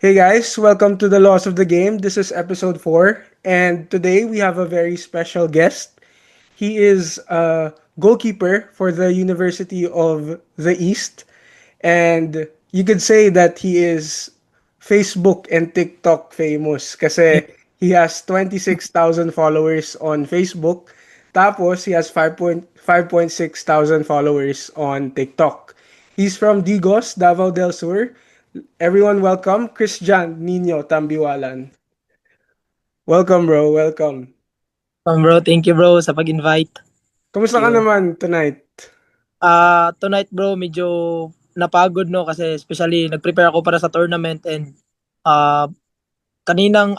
Hey guys, welcome to the Laws of the Game. This is episode 4, and today we have a very special guest. He is a goalkeeper for the University of the East, and you could say that he is Facebook and TikTok famous kasi he has 26,000 followers on Facebook. Tapos he has 5.6 thousand followers on TikTok. He's from Digos, Davao del Sur. Everyone welcome Christian Nino Tambiwalan. Welcome bro, welcome. Bro, thank you bro sa pag-invite. Kumusta ka Yun. naman tonight? Tonight bro, medyo napagod no kasi especially nag-prepare ako para sa tournament and ah kaninang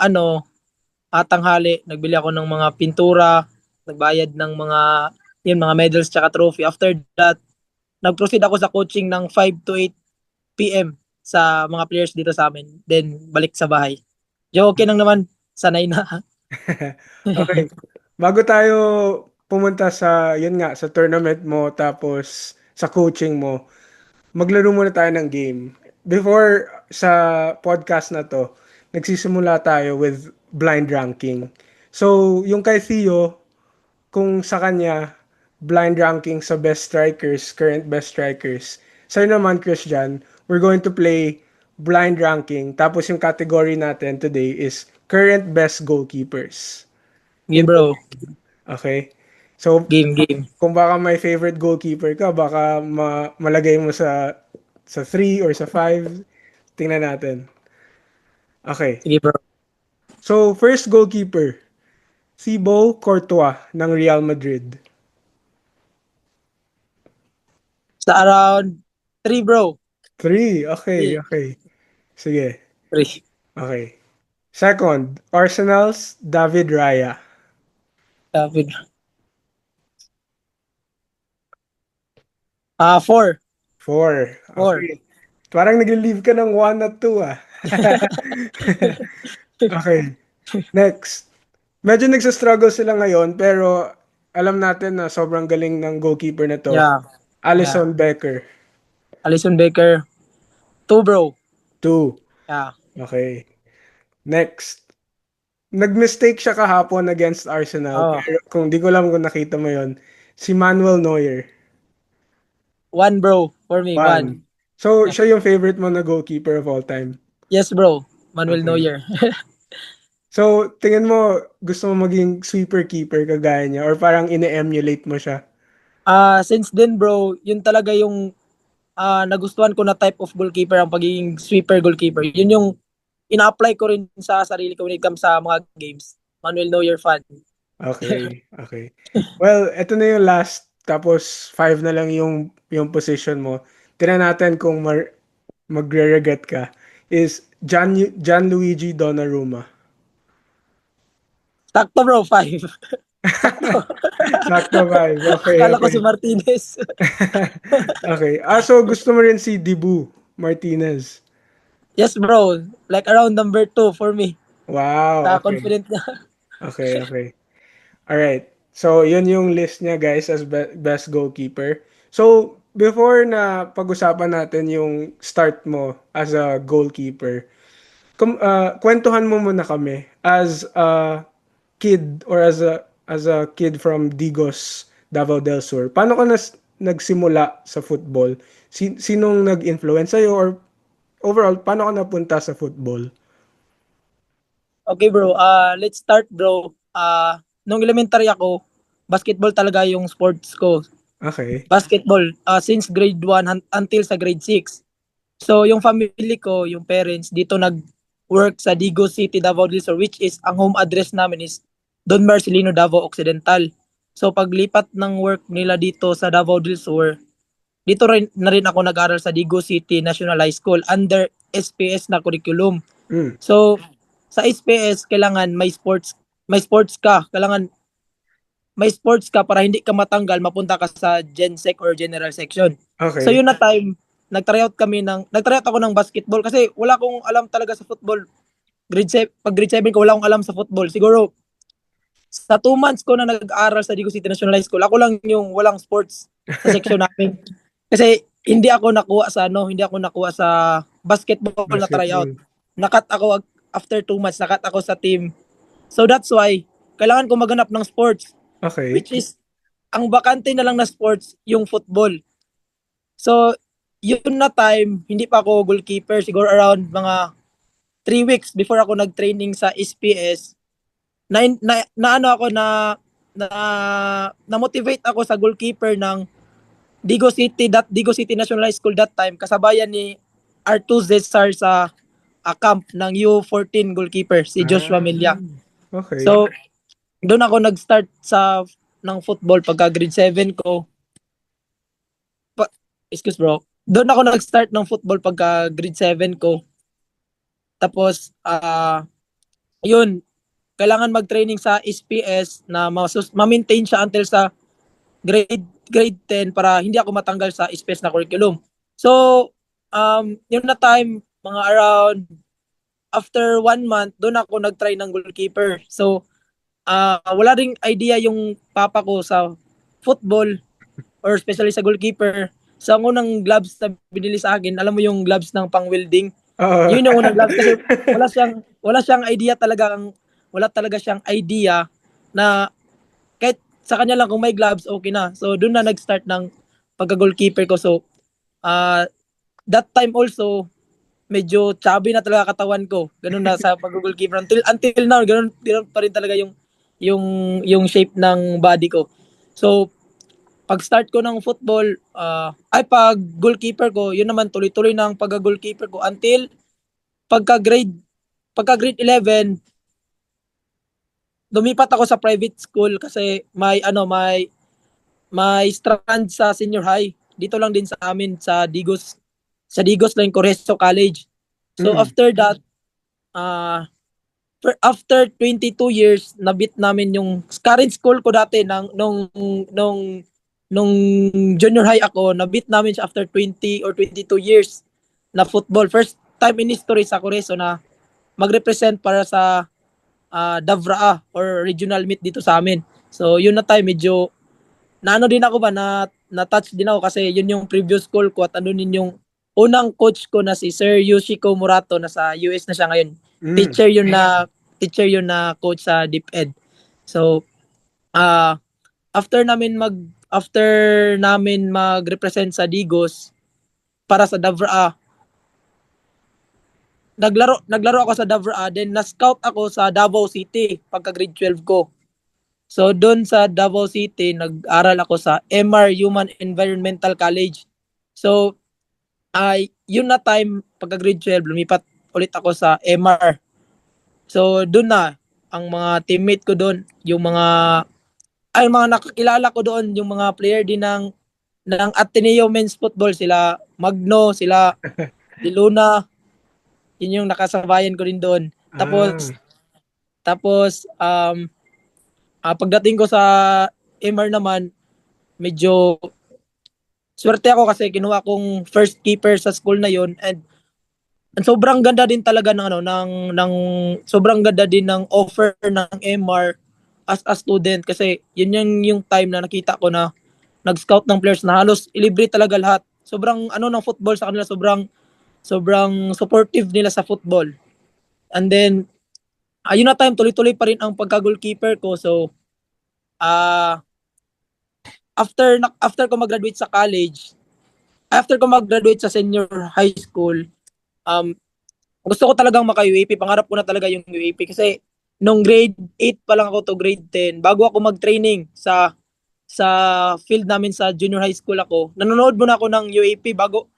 tanghali nagbili ako ng mga pintura, nagbayad ng mga medals tsaka trophy. After that, nag-proceed ako sa coaching ng 5 to 8 PM sa mga players dito sa amin. Then balik sa bahay. Okay lang naman, sanay na. Okay. Bago tayo pumunta sa, yun nga, sa tournament mo tapos sa coaching mo, maglaro muna tayo ng game. Before sa podcast na to, nagsisimula tayo with blind ranking. So, yung kay Theo, kung sa kanya, blind ranking sa best strikers, current best strikers. Sa'yo naman, Christian, we're going to play blind ranking. Tapos yung category natin today is current best goalkeepers. Game bro, Okay? So, game. kung baka may favorite goalkeeper ka, baka malagay mo sa 3 or sa 5. Tingnan natin. Okay. Sige bro. So, first goalkeeper, Thibaut Courtois ng Real Madrid. Sa around 3 bro. 3. Okay, 3. okay. Sige. 3. Okay. Second, Arsenal's David Raya. David. 4. 4. 4. Okay. Parang nag-leave ka ng 1 at 2 ah. Okay. Next. Medyo nagsa-struggle sila ngayon pero alam natin na sobrang galing ng goalkeeper na to. Yeah. Yeah. Alisson Becker. Alisson Becker. 2 bro. 2. Yeah. Okay. Next. Nag-mistake siya kahapon against Arsenal Oh. pero kung di ko alam kung nakita mo yon, si Manuel Neuer. 1 bro. For me, 1. 1. So, Yeah. siya yung favorite mo na goalkeeper of all time. Yes bro. Manuel Okay. Neuer. So, tingin mo, gusto mo maging sweeper keeper kagaya niya or parang ine-emulate mo siya? Since then bro, yun talaga yung nagustuhan ko na type of goalkeeper ang pagiging sweeper goalkeeper. Yun yung ina-apply ko rin sa sarili ko when it comes sa mga games. Manuel Neuer fan. Okay, okay. Well, eto na yung last. Tapos, 5 na lang yung position mo. Tingnan natin kung magre-regret ka. Is Gianluigi Donnarumma. Sakto bro, 5. Sakto. Sakto 5. Okay, Akala ko okay. si Martinez. Okay. So gusto mo rin si Dibu Martinez. Yes bro, like around number 2 for me. Wow, okay. Confident na. Okay, okay. All right. So, yun yung list niya guys as best goalkeeper. So, before na pag-usapan natin yung start mo as a goalkeeper, kwentuhan mo muna kami as a kid or as a kid from Digos, Davao del Sur. Paano ka nagsimula sa football? Sinong nag-influence sa'yo or overall, paano ka napunta sa football? Okay bro, let's start bro. Nung elementary ako, basketball talaga yung sports ko. Okay. Basketball, since grade 1 until sa grade 6. So yung family ko, yung parents, dito nag-work sa Digos City, Davao del Sur, which is, ang home address namin is Don Marcelino, Davao Occidental. So paglipat ng work nila dito sa Davao del Sur, dito rin ako nag-aral sa Digos City National High School under SPS na curriculum. Mm, So sa SPS kailangan may sports ka. Kailangan may sports ka para hindi ka matanggal, mapunta ka sa Gen Sec or General Section. So okay. yun na time, nag-tryout ako ng basketball kasi wala akong alam talaga sa football. Pag grade 7 ko, wala akong alam sa football. Siguro, sa 2 months ko na nag-aaral sa Digo City National High School, ako lang yung walang sports sa section namin. Kasi hindi ako nakuha sa basketball na tryout. Basketball. nakat ako after 2 months, nakat ako sa team. So that's why, kailangan ko maghanap ng sports. Okay. Which is, ang bakante na lang na sports, yung football. So, yun na time, hindi pa ako goalkeeper. Siguro around mga 3 weeks before ako nag-training sa SPS, na ano ako na na-motivate ako sa goalkeeper ng Digo City National High School that time, kasabayan ni R2 Zesar sa camp ng U14 goalkeeper, si Joshua Melia. Okay. So, doon ako nag-start ng football pagka grade 7 ko. Excuse bro. Doon ako nag-start ng football pagka grade 7 ko. Tapos, yun, kailangan mag-training sa SPS na ma-maintain siya until sa grade 10 para hindi ako matanggal sa SPS na curriculum. So, yun na time, mga around after 1 month, doon ako nag-try ng goalkeeper. So, wala ring idea yung papa ko sa football or especially sa goalkeeper. So, ang unang gloves na binili sa akin, alam mo yung gloves ng pang-welding? Yun yung unang gloves kasi wala siyang idea talaga, wala talaga siyang idea na kahit sa kanya lang kung may gloves, okay na. So, doon na nag-start ng pagka-goalkeeper ko. So, that time also, medyo chubby na talaga katawan ko. Ganun na sa pag-goalkeeper. Until now, ganun pa rin talaga yung shape ng body ko. So, pag-start ko ng football, pag goalkeeper ko, yun naman tuloy-tuloy ng pag-goalkeeper ko until pagka-grade 11, lumipat ako sa private school kasi may strand sa senior high. Dito lang din sa amin sa Digos lang Correzo College. So after that, after 22 years, nabit namin yung current school ko dati nung junior high ako, nabit namin siya after 20 or 22 years na football. First time in history sa Correzo na mag-represent para sa Davraa or regional meet dito sa amin. So yun na time, medyo naano din ako ba na-touch din ako kasi yun yung previous school ko at ano din yung unang coach ko na si Sir Yoshiko Murato, na sa US na siya ngayon. Teacher yun na coach sa DepEd. So after namin mag-represent sa Digos para sa Davraa, naglaro ako sa Davraa, then na-scout ako sa Davao City pagka grade 12 ko. So doon sa Davao City, nag-aral ako sa MR Human Environmental College. So yun na time pagka grade 12, lumipat ulit ako sa MR. So doon na ang mga teammate ko doon, yung mga nakakilala ko doon, yung mga player din ng Ateneo Men's Football, sila Magno, sila Diluna, yun yung nakasabayan ko rin doon. Tapos pagdating ko sa MR naman, medyo swerte ako kasi kinuha kong first keeper sa school na yon, and sobrang ganda din talaga ng sobrang ganda din ng offer ng MR as a student kasi yun yung time na nakita ko na nag-scout ng players na halos ilibre talaga lahat. Sobrang ng football sa kanila, sobrang supportive nila sa football. And then yun na time, tuloy-tuloy pa rin ang pagka-goalkeeper ko. So after ko mag-graduate sa college, after ko mag-graduate sa senior high school, gusto ko talagang maka-UAP. Pangarap ko na talaga yung UAP kasi nung grade 8 pa lang ako to grade 10, bago ako mag-training sa field namin sa junior high school ako, nanonood muna ako ng UAP bago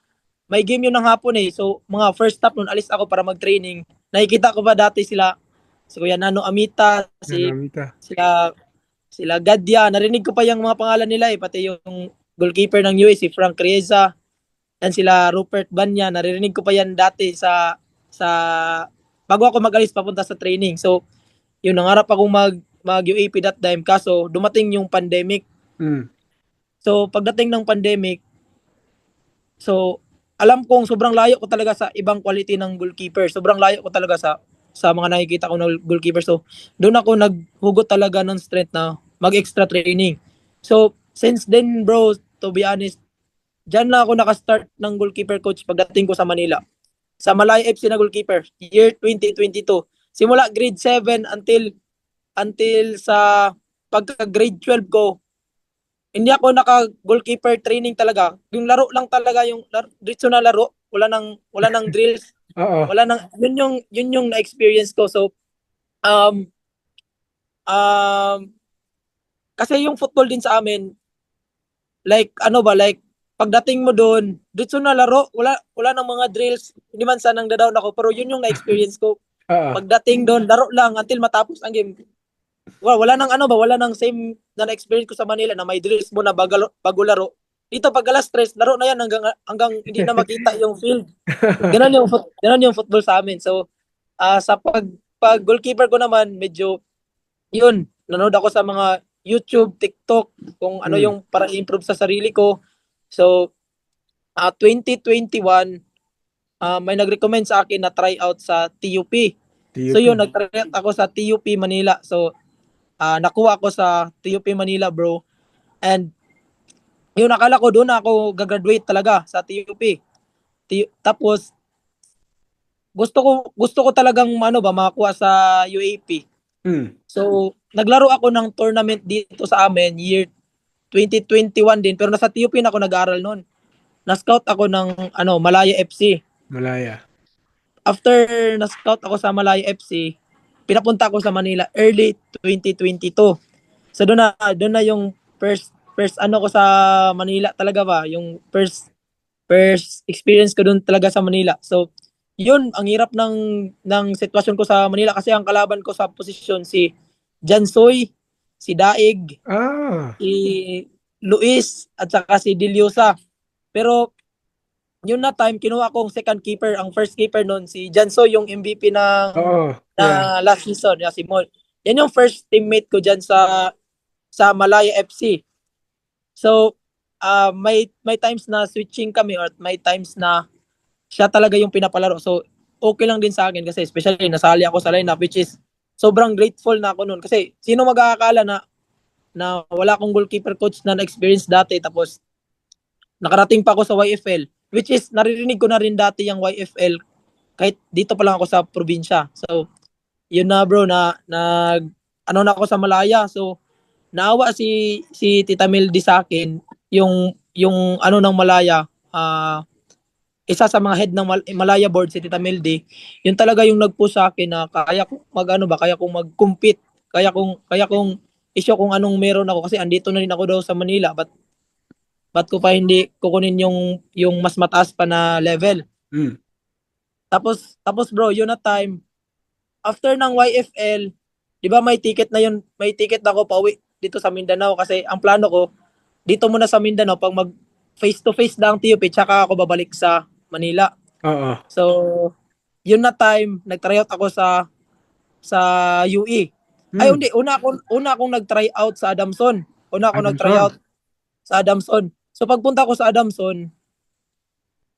may game yun ng hapon eh. So mga first stop nun, alis ako para mag-training. Nakikita ko pa dati sila si Kuya Nano Amita, sila Gadya, narinig ko pa yung mga pangalan nila eh, pati yung goalkeeper ng US, si Frank Reza, and sila Rupert Banya, naririnig ko pa yan dati sa bago ako mag-alis papunta sa training. So yun, nangarap akong mag-UAP that time, kaso dumating yung pandemic. So pagdating ng pandemic, so alam kong sobrang layo ko talaga sa ibang quality ng goalkeeper. Sobrang layo ko talaga sa mga nakikita ko ng goalkeeper. So doon ako naghugot talaga ng strength na mag-extra training. So since then bro, to be honest, diyan na ako naka-start ng goalkeeper coach pagdating ko sa Manila. sa Malaya FC na goalkeeper, year 2022. Simula grade 7 until sa pagka grade 12 ko, hindi ako naka-goalkeeper training talaga. Yung laro lang talaga, yung diretso na laro, wala nang drills, Oo. wala nang yun yung na-experience ko. So um um kasi yung football din sa amin, like pagdating mo doon, diretso na laro, wala nang mga drills. Hindi man sanang down ako, pero yun yung na-experience ko. Oo. Pagdating doon, laro lang until matapos ang game. Wala nang same na na-experience ko sa Manila na may drills mo na bago laro. Dito pag alas 3, laro na yan hanggang hindi na makita yung field. Ganun yung football sa amin. So, sa pag goalkeeper ko naman, medyo yun, nanood ako sa mga YouTube, TikTok, kung ano Mm. yung para improve sa sarili ko. So, 2021, may nag-recommend sa akin na try out sa TUP. So TUP. yun, nag-try out ako sa TUP Manila. So, nakuha ako sa TUP Manila, bro. And yun, akala ko doon ako gagraduate talaga sa TUP. Tapos, gusto ko talagang makakuha sa UAP. Mm. So, naglaro ako ng tournament dito sa amin year 2021 din, pero nasa TUP na ako nag-aaral noon. Na-scout ako ng Malaya FC. Malaya. After na-scout ako sa Malaya FC, pinapunta ako sa Manila early 2022. So doon na yung first ko sa Manila talaga ba, yung first experience ko doon talaga sa Manila. So yun, ang hirap ng sitwasyon ko sa Manila kasi ang kalaban ko sa posisyon si Jansoy, si Daig, Ah. si Luis at saka si Diliosa. Pero yun na time, kinuha kong second keeper. Ang first keeper noon, si Janso, yung MVP Oo. na Yeah. last season, si Mol. Yan yung first teammate ko dyan sa Malaya FC. So, may times na switching kami or may times na siya talaga yung pinapalaro. So, okay lang din sa akin kasi especially nasali ako sa lineup, which is sobrang grateful na ako noon. Kasi sino mag-aakala na wala akong goalkeeper coach na na-experience dati tapos nakarating pa ako sa YFL, which is naririnig ko na rin dati yung YFL kahit dito pa lang ako sa probinsya. So, yun na bro, na ako sa Malaya. So, naawa si Tita Meldy sa akin, yung ng Malaya, isa sa mga head ng Malaya board, si Tita Meldy, yun talaga yung nag-push sa akin na kaya kong kaya kong mag-compete, kaya kong isyo kung anong meron ako kasi andito na rin ako daw sa Manila, ba't ko pa hindi kukunin yung mas mataas pa na level. Mm. Tapos bro, yun na time after ng YFL, 'di ba may ticket na ako pauwi dito sa Mindanao kasi ang plano ko dito muna sa Mindanao pag mag face to face na ang TUP tsaka ako babalik sa Manila. Oo. So, yun na time nag-try out ako sa UE. Ay Mm. hindi, una akong nag-try out sa Adamson. Una akong nag-try Adamson. out sa Adamson. So pagpunta ko sa Adamson,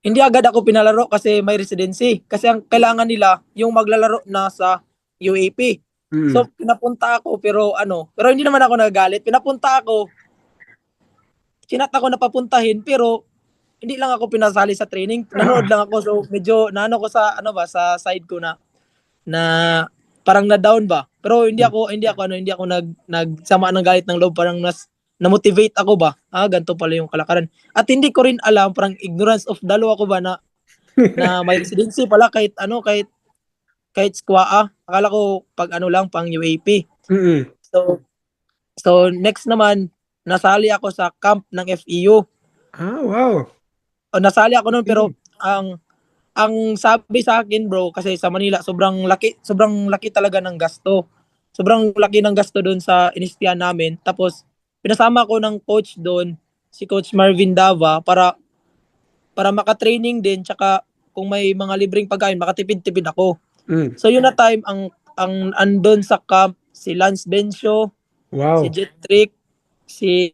hindi agad ako pinalaro kasi may residency. Kasi ang kailangan nila, yung maglalaro na sa UAP. Mm. So, pinapunta ako, pero hindi naman ako nagagalit. Pinapunta ako, chinat ako na papuntahin, pero hindi lang ako pinasali sa training. Nanood lang ako. So, medyo, sa side ko na parang na-down ba. Pero hindi ako nagsama ng galit ng loob. Parang na-motivate ako ba? Ganito pala yung kalakaran. At hindi ko rin alam, parang ignorance of the law ako ba na may residency pala kahit squaa. Akala ko pag lang pang UAP. Mm. So next naman nasali ako sa camp ng FEU. Wow. Nasali ako noon pero Mm. ang sabi sa akin bro kasi sa Manila sobrang laki talaga ng gasto. Sobrang laki ng gasto doon sa inistiyan namin. Tapos pinasama ko ng coach doon, si Coach Marvin Dava para maka-training din tsaka kung may mga libreng pagkain makatipid-tipid ako. Mm. So yun na time ang andon sa camp si Lance Bencio, si Wow. Jetrick, si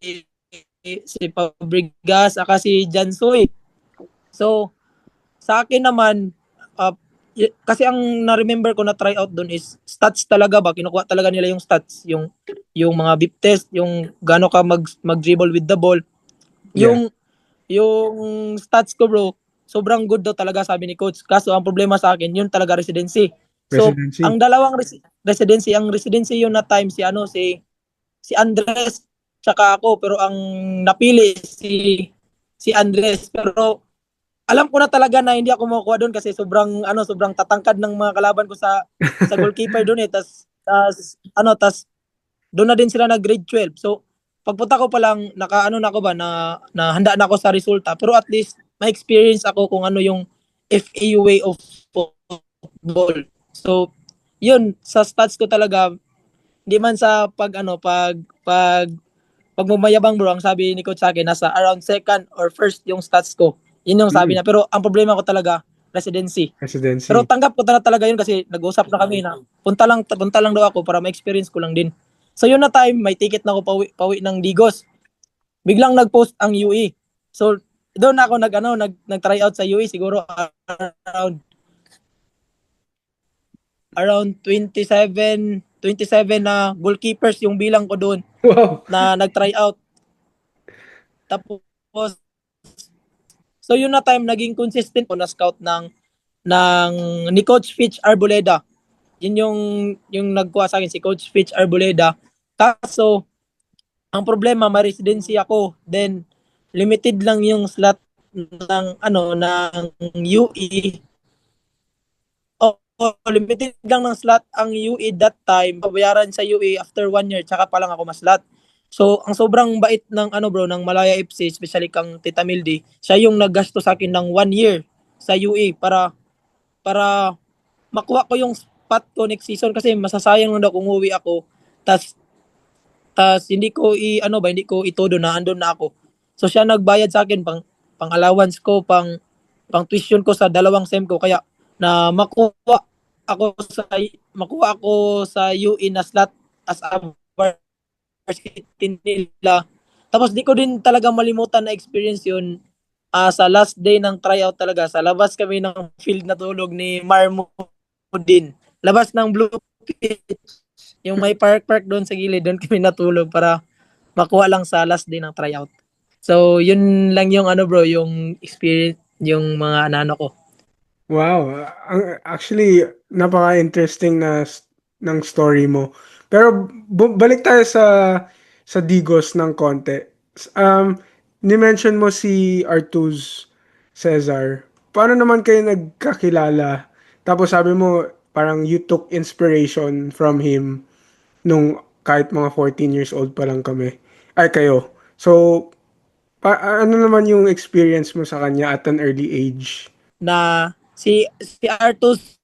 Fabregas, aka si Jansoy. So sa akin naman kasi ang na-remember ko na try out doon is stats talaga ba, kinukuha talaga nila yung stats, yung mga beep test, yung gaano ka mag-dribble with the ball. Yeah. Yung stats ko bro, sobrang good daw talaga sabi ni coach. Kaso ang problema sa akin, yun talaga residency. So, ang Residency. dalawang residency yun na time si si Andres tsaka ako, pero ang napili si Andres, pero alam ko na talaga na hindi ako makukuha doon kasi sobrang tatangkad ng mga kalaban ko sa goalkeeper doon eh. Tas doon na din sila nag grade 12. So pagpunta ko pa lang na ako ba na handa na ako sa resulta, pero at least may experience ako kung ano yung FAU way of football. So yun sa stats ko talaga, hindi man sa pag bumayabang bro, ang sabi ni coach sa akin, nasa around second or first yung stats ko. Yun yung sabi Mm, niya. Pero ang problema ko talaga, residency. Pero residency. tanggap ko na talaga yun kasi nag-usap na kami na punta lang daw ako para ma-experience ko lang din. So yun na time, may ticket na ako pauwi ng Digos. Biglang nag-post ang UE. So doon ako nag-try out sa UE siguro around around 27 na goalkeepers yung bilang ko doon Wow. na nag-try out. Tapos so yun na time naging consistent ko na scout ng ni Coach Fitch Arboleda. Yun yung nagkuha sa akin si Coach Fitch Arboleda. Kaso ang problema ma-residency ako. Then limited lang yung slot ng UE. Limited lang ng slot ang UE that time. Pabayaran sa UE after 1 year tsaka pa lang ako ma-slot. So, ang sobrang bait ng bro, ng Malaya FC, especially kang Tita Mildy, siya yung naggasto sa akin ng 1 year sa UE para makuha ko yung spot ko next season kasi masasayang lang daw kung uwi ako. Tas hindi ko itodo na andun na ako. So siya nagbayad sa akin pang allowance ko, pang tuition ko sa dalawang sem ko kaya na ako sa makuha ako sa UE na slot as a varsity nila. Tapos di ko din talaga malimutan na experience yun. Sa last day ng tryout talaga, sa labas kami ng field na tulog ni Marmo din. Labas ng blue pitch, yung may park doon sa gilid, doon kami natulog para makuha lang sa last day ng tryout. So, yun lang yung bro, yung experience, yung mga ko. Wow, actually napaka-interesting ng story mo. Pero balik tayo sa Digos ng konti. Ni-mention mo si Artuz Cesar. Paano naman kayo nagkakilala? Tapos sabi mo parang you took inspiration from him nung kahit mga 14 years old pa lang kami. Ay kayo. So, ano naman yung experience mo sa kanya at an early age? Na si Artus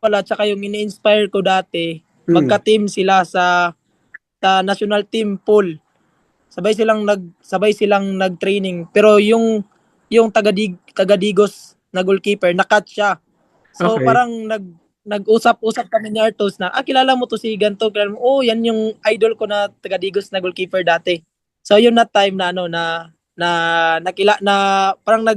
pala, tsaka yung ini-inspire ko dati, Hmm. magka-team sila sa national team pool. Sabay silang nag-training. Pero yung taga-Digos na goalkeeper, na-cut siya. So Okay. parang nag-usap-usap kami ni Artos na, kilala mo to si ganto, kilala mo, yan yung idol ko na taga-Digos na goalkeeper dati. So yun na time na na parang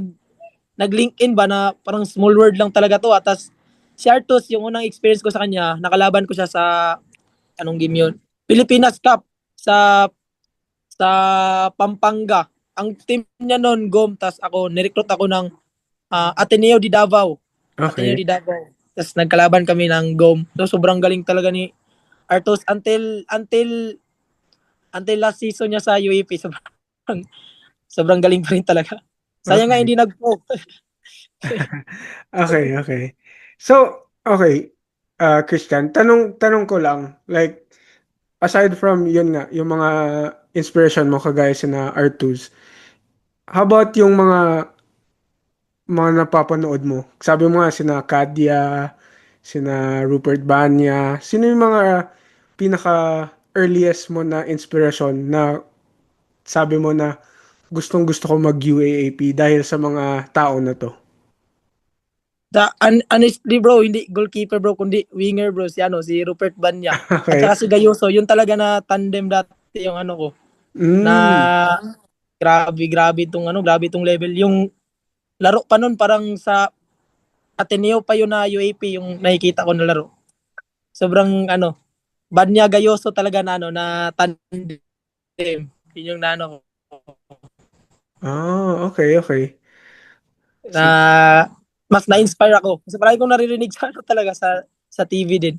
nag-LinkedIn ba na parang small world lang talaga to. Tapos si Artos, yung unang experience ko sa kanya, nakalaban ko siya sa anong game yun? Pilipinas Cup sa sa Pampanga. Ang team niya noon, GOM, tas ako, nirecruit ako ng Ateneo de Davao. Ateneo Okay. de Davao. Tas nagkalaban kami ng GOM. So sobrang galing talaga ni Artos until last season niya sa UAP. Sobrang galing pa rin talaga. Sayang nga Okay. hindi nag-pro. Okay, okay. So, okay, Christian, tanong ko lang, like, aside from yun nga, yung mga inspiration mo kagaya sina Artus, how about yung mga napapanood mo? Sabi mo nga sina Kadia, sina Rupert Banya, sino yung mga pinaka earliest mo na inspiration na sabi mo na gustong gusto ko mag UAAP dahil sa mga tao na to? Honestly bro, hindi goalkeeper bro, kundi winger bro, si Rupert Banya. At Okay. saka si Gayoso, yun talaga na tandem dati yung ko. Na Mm. grabe itong level. Yung laro pa nun parang sa Ateneo pa yun na UAP yung nakikita ko na laro. Sobrang Banya Gayoso talaga na tandem. Yun yung ko. Ah, okay, okay. na mas na-inspire ako. Kasi palagi kong naririnig sa ano talaga sa TV din.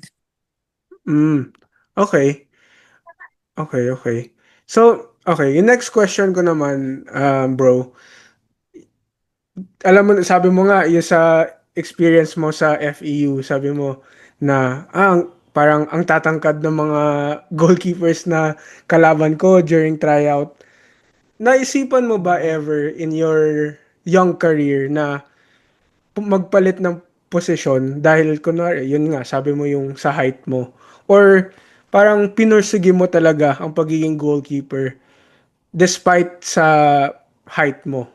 Mm. Okay. Okay, okay. So, okay, yung next question ko naman, bro. Alam mo, sabi mo nga, yung sa experience mo sa FEU, sabi mo na, parang ang tatangkad ng mga goalkeepers na kalaban ko during tryout. Naisipan mo ba ever in your young career na magpalit ng posisyon dahil kunwari, yun nga, sabi mo yung sa height mo? Or parang pinursige mo talaga ang pagiging goalkeeper despite sa height mo?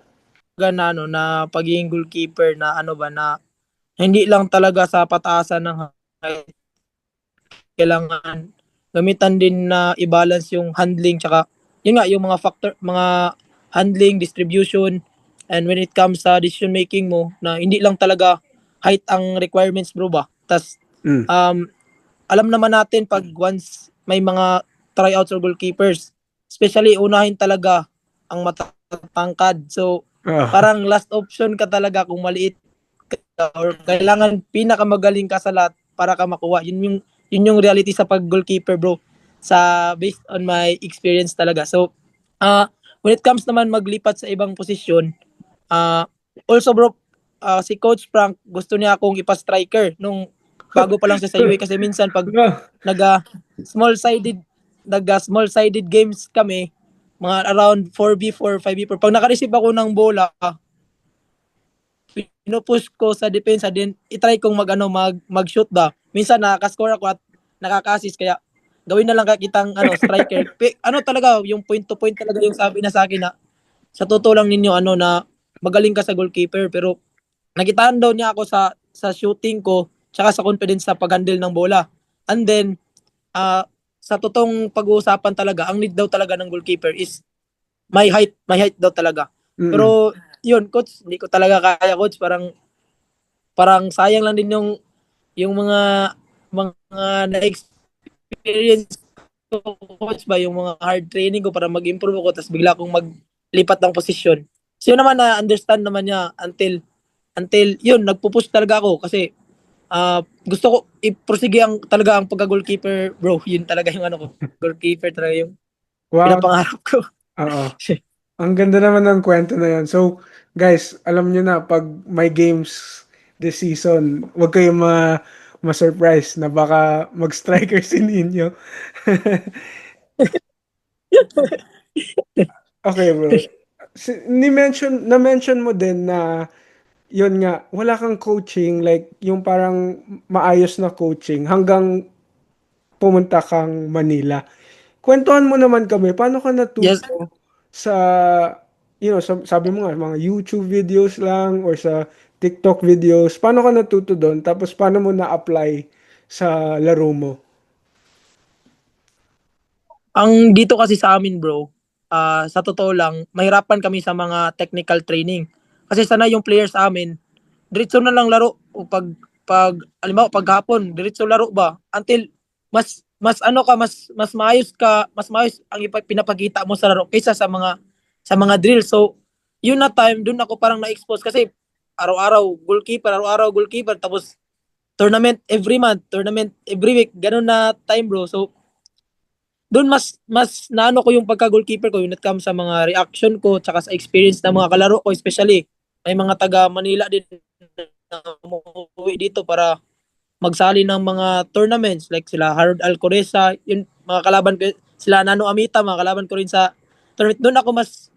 Na ano na pagiging goalkeeper na ano ba na hindi lang talaga sa pataasan ng height, kailangan gamitan din na i-balance yung handling tsaka yun nga yung mga factor, mga handling, distribution, and when it comes sa decision making mo na hindi lang talaga height ang requirements bro ba. Tas Mm. um, alam naman natin pag once may mga tryouts or goalkeepers, especially unahin talaga ang matatangkad. So Ah, parang last option ka talaga kung maliit ka or kailangan pinakamagaling ka sa lahat para ka makuha. Yun yung reality sa pag goalkeeper bro. Sa based on my experience talaga. So when it comes naman maglipat sa ibang posisyon, uh, also bro, si Coach Frank gusto niya akong ipa-striker nung bago pa lang siya sa UA kasi minsan pag ah, naga small-sided small-sided games kami, mga around 4v4, 5v4. Pag naka-receive ako ng bola, pinupush ko sa depensa din i-try kong mag-shoot ba. Minsan nakaka-score ako at nakaka-assist kaya gawin na lang kitang striker. Ano talaga yung point to point talaga yung sabi na sa akin na sa totoo lang ninyo na magaling ka sa goalkeeper pero nakitaan daw niya ako sa shooting ko tsaka sa confidence sa pag-handle ng bola. And then sa totoong pag-uusapan talaga, ang need daw talaga ng goalkeeper is may height daw talaga. mm. Pero yun coach, hindi ko talaga kaya coach, parang parang sayang lang din yung mga na-experience ko coach ba yung mga hard training ko para mag-improve ako tapos bigla akong maglipat ng posisyon. So yun naman na understand naman niya until yun nagpo-push talaga ako kasi gusto ko i-prosige ang pagka-goalkeeper bro. Yun talaga yung ano ko. Goalkeeper talaga yung Wow, pinapangarap ko. oo. Ang ganda naman ng kwento na yan. So, guys, alam nyo na, pag may games this season, huwag kayong ma-surprise na baka mag-striker si Ninyo. Okay, bro. Na-mention mo din na yun nga, wala kang coaching, like yung parang maayos na coaching hanggang pumunta kang Manila. Kwentuhan mo naman kami, paano ka Yes. natuto sa, sabi mo nga, mga YouTube videos lang or sa TikTok videos, paano ka natuto doon? Tapos paano mo na-apply sa laro mo? Ang dito kasi sa amin bro, sa totoo lang, mahirapan kami sa mga technical training. Kasi sana yung players sa amin, diretso na lang laro. O pag alimbawa paghapon, diretso laro ba? Until mas ano ka, mas maayos ka, mas maayos ang pinapakita mo sa laro kaysa sa mga drill. So, yun na time, doon ako parang na-expose kasi araw-araw goalkeeper, tapos tournament every month, tournament every week, ganun na time bro. So, doon mas naano ko yung pagka-goalkeeper ko when it comes sa mga reaction ko tsaka sa experience ng mga kalaro ko, especially may mga taga Manila din na umuwi dito para magsali ng mga tournaments like sila Harold Alcoreza, yun mga kalaban ko, sila Nano Amita, mga kalaban ko rin sa tournament. Doon ako mas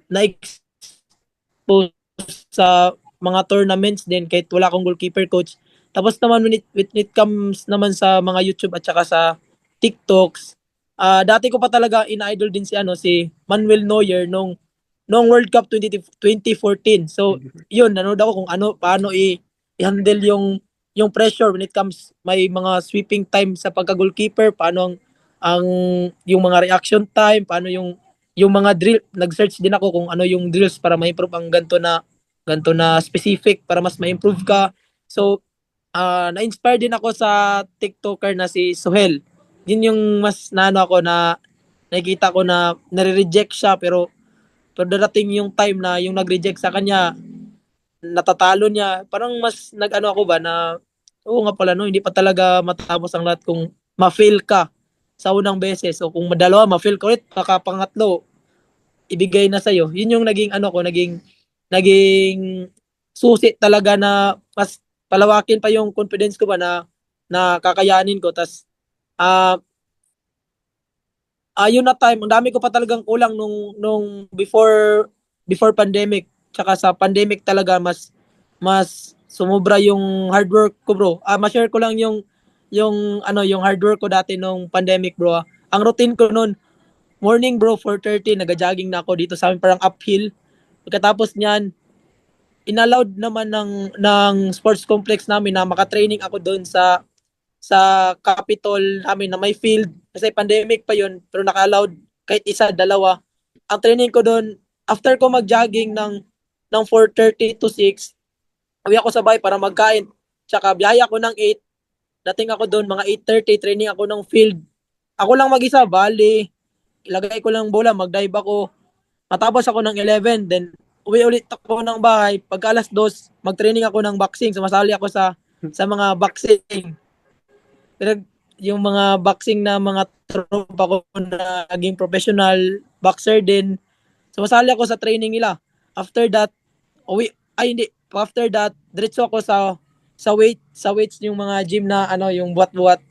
na-expose sa mga tournaments din kahit wala akong goalkeeper coach. Tapos naman when it comes naman sa mga YouTube at saka sa TikToks, dati ko pa talaga ina-idol din si Manuel Neuer nung World Cup 2014. So, yun, nanood ako kung paano i-handle yung pressure when it comes may mga sweeping time sa pagka-goalkeeper, paano ang yung mga reaction time, paano yung mga drill, nag-search din ako kung ano yung drills para ma-improve ang ganto na specific para mas ma-improve ka. So, na-inspire din ako sa TikToker na si Suhel. Yun yung mas naano ako na nakikita ko na nare-reject siya pero darating yung time na yung nag-reject sa kanya natatalo niya, parang mas nag-ano ako ba na, oo nga pala no, hindi pa talaga matapos ang lahat kung ma-fail ka sa unang beses. O kung madalawa, ma-fail ka ulit, pakapangatlo, ibigay na sa'yo. Yun yung naging ano ko, naging susi talaga na mas palawakin pa yung confidence ko ba na kakayanin ko. Tas, ah, yun na time, ang dami ko pa talagang kulang nung before pandemic. Tsaka sa pandemic talaga mas sumobra yung hard work ko, bro. Ma-share ko lang yung hard work ko dati nung pandemic, bro. Ang routine ko noon, morning, bro, 4:30 nagja-jogging na ako dito sa amin, parang uphill. Pagkatapos niyan, inallowed naman ng sports complex namin na maka-training ako doon sa Capitol namin na may field. Kasi pandemic pa yun, pero naka-allowed kahit isa, dalawa. Ang training ko doon, after ko mag-jogging ng 4:30 to 6, uwi ako sa bahay para magkain. Tsaka biyaya ako ng 8, dating ako doon, mga 8:30, training ako ng field. Ako lang mag-isa, bali, ilagay ko lang bola, mag-dive ako. Matapos ako ng 11, then uwi ulit ako ng bahay. Pagka alas 2, mag-training ako ng boxing. Sumasali ako sa mga boxing. Pero yung mga boxing na mga tropa ko na naging professional boxer din, sumasali ako sa training nila. After that, hindi. After that, diretso ako sa weights yung mga gym na ano, yung buhat-buhat.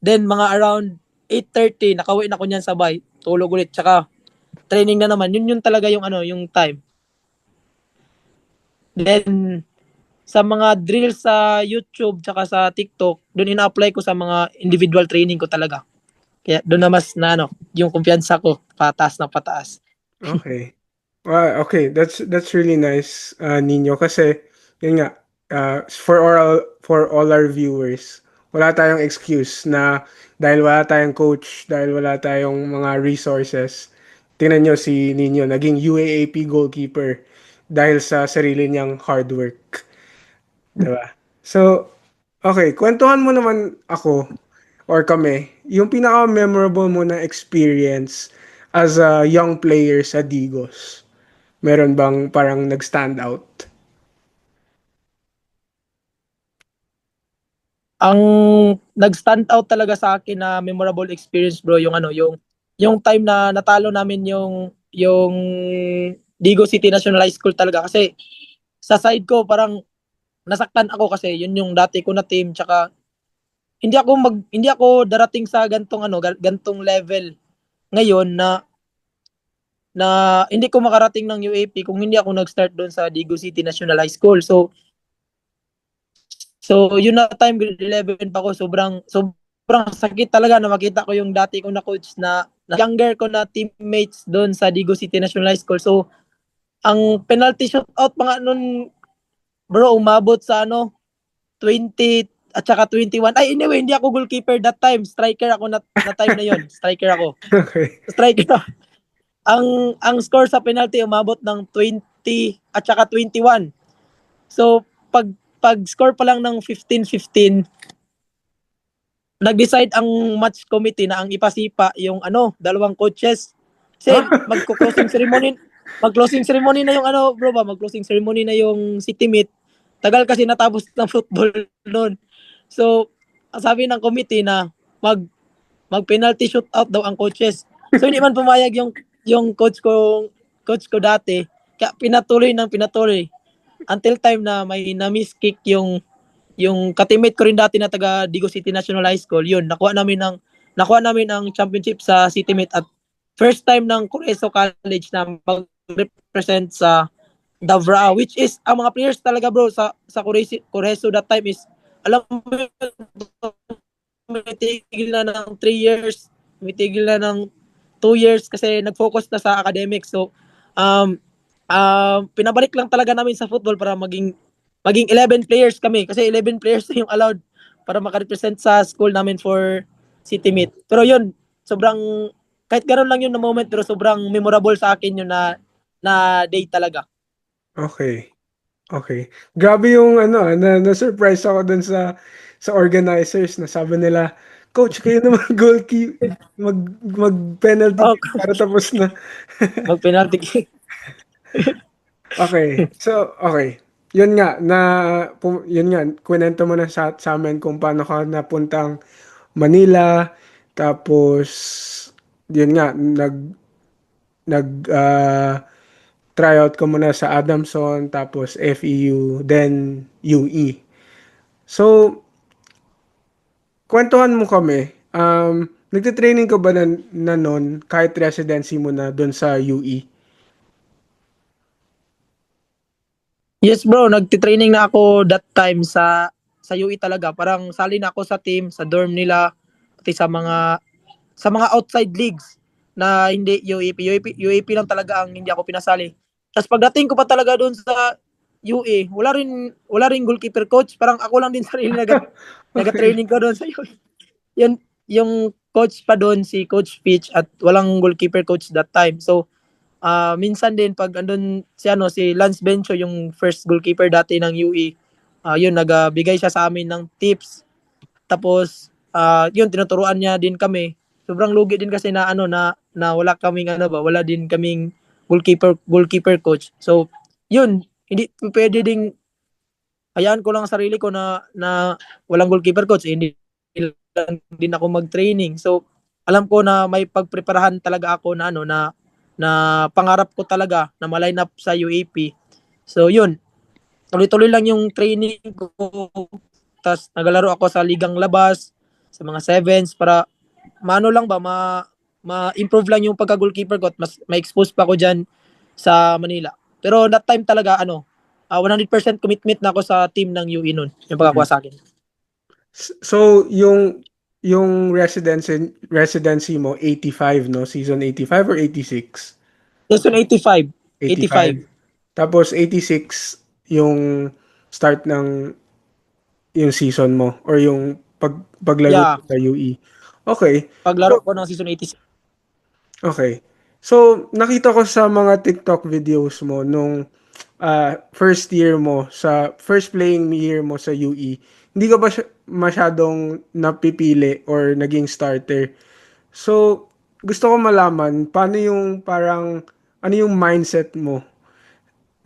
Then mga around 8:30, nakauwi na ko niyan sabay. Tulog ulit. Tsaka training na naman. Yun talaga yung ano, yung time. Then sa mga drills sa YouTube tsaka sa TikTok, doon ina-apply ko sa mga individual training ko talaga. Kaya doon na mas na ano, yung kumpiyansa ko pataas na pataas. Okay. Okay, that's really nice, Nino, kasi yun nga, for all our viewers, wala tayong excuse na dahil wala tayong coach, dahil wala tayong mga resources. Tingnan nyo si Nino, naging UAAP goalkeeper dahil sa sarili niyang hard work. Diba? So, okay, kwentuhan mo naman ako or kami, yung pinaka-memorable mo na experience as a young player sa Digos. Meron bang parang nag-stand out? Ang nag-stand out talaga sa akin na memorable experience, bro, yung ano, yung time na natalo namin yung Digo City National High School talaga, kasi sa side ko parang nasaktan ako kasi yun yung dati ko na team. Tsaka hindi ako darating sa gantong ano, gantong level ngayon na hindi ko makarating ng UAP kung hindi ako nag-start doon sa Digo City National High School. So yun na time, grade 11 pa ako, sobrang sakit talaga na makita ko yung dati ko na coach na younger ko na teammates doon sa Digo City National High School. So ang penalty shootout pa nga nun, bro, umabot sa ano, 20 at saka 21. Ay, anyway, hindi ako goalkeeper that time. Striker ako na time na yon. Striker ako. Okay. Striker. Ang score sa penalty umabot ng 20 at saka 21. So, pag score pa lang ng 15-15, nag-decide ang match committee na ang ipasipa yung ano, dalawang coaches. Kasi Huh? mag-closing ceremony na yung ano, bro ba, mag-closing ceremony na yung city meet. Tagal kasi natapos ng football noon. So, sabi ng committee na mag-penalty shootout daw ang coaches. So, hindi man pumayag yung coach ko dati. Kaya pinatuloy until time na may na-miss kick yung ka-teammate ko rin dati na taga Digo City National High School. Yun, nakuha namin ang championship sa city meet at first time ng Coreso College na mag-represent sa Davao, which is ang mga players talaga, bro, sa Coreso that time is, alam mo, mitigil na ng 3 years, mitigil na ng 2 years kasi nag-focus na sa academics. So, pinabalik lang talaga namin sa football para maging 11 players kami, kasi 11 players yung allowed para makarepresent sa school namin for city meet. Pero yun, kahit gano'n lang yun na moment, pero sobrang memorable sa akin yun na day talaga. Okay. Okay. Grabe yung ano, na-surprise ako dun sa organizers na sabi nila, Coach, kayo naman mag-penalty Oh, kick para tapos na. mag-penalty kick. Okay. So, okay. yun nga, yun nga, kwento mo na sa amin kung paano ka napuntang Manila, tapos, yun nga, tryout ka muna sa Adamson, tapos FEU, then UE. So, kwentuhan mo kami, nagtitraining ka ba na nun, kahit residency mo na doon sa UE? Yes bro, nagtitraining na ako that time sa UE talaga. Parang sali na ako sa team, sa dorm nila, pati sa mga outside leagues na hindi UAP. UAP lang talaga ang hindi ako pinasali. Tapos pagdating ko pa talaga doon sa UE, wala rin goalkeeper coach. Parang ako lang din sarili Okay. naga-training ko doon sa UE. Yun, yung coach pa doon si Coach Fitch at walang goalkeeper coach that time. So minsan din pag andun si Lance Bencho, yung first goalkeeper dati ng UE, yun nagbigay siya sa amin ng tips. Tapos yun tinuturuan niya din kami. Sobrang lugi din kasi na na wala din kaming goalkeeper coach. So yun, hindi pwede ding hayaan ko lang ang sarili ko na walang goalkeeper coach. Hindi lang din ako mag-training. So alam ko na may pagpreparahan talaga ako na pangarap ko talaga na ma-line up sa UAP. So yun, tuloy-tuloy lang yung training ko. Tapos nagalaro ako sa ligang labas, sa mga sevens para maano lang ba ma-improve lang yung pagka-goalkeeper ko at mas ma-expose pa ako diyan sa Manila. Pero that time talaga 100% commitment na ako sa team ng UE noon, yung pagkakuha sa akin. So, yung residency mo 85, no? Season 85 or 86? Season 85, 85. 85. Tapos 86 yung start ng yung season mo or yung paglaro Yeah, mo sa UE. Okay. paglaro So, ko ng season 86. okay. So, nakita ko sa mga TikTok videos mo nung first year mo, sa first playing year mo sa UE, hindi ka ba masyadong napipili or naging starter? So, gusto ko malaman, paano yung parang, ano yung mindset mo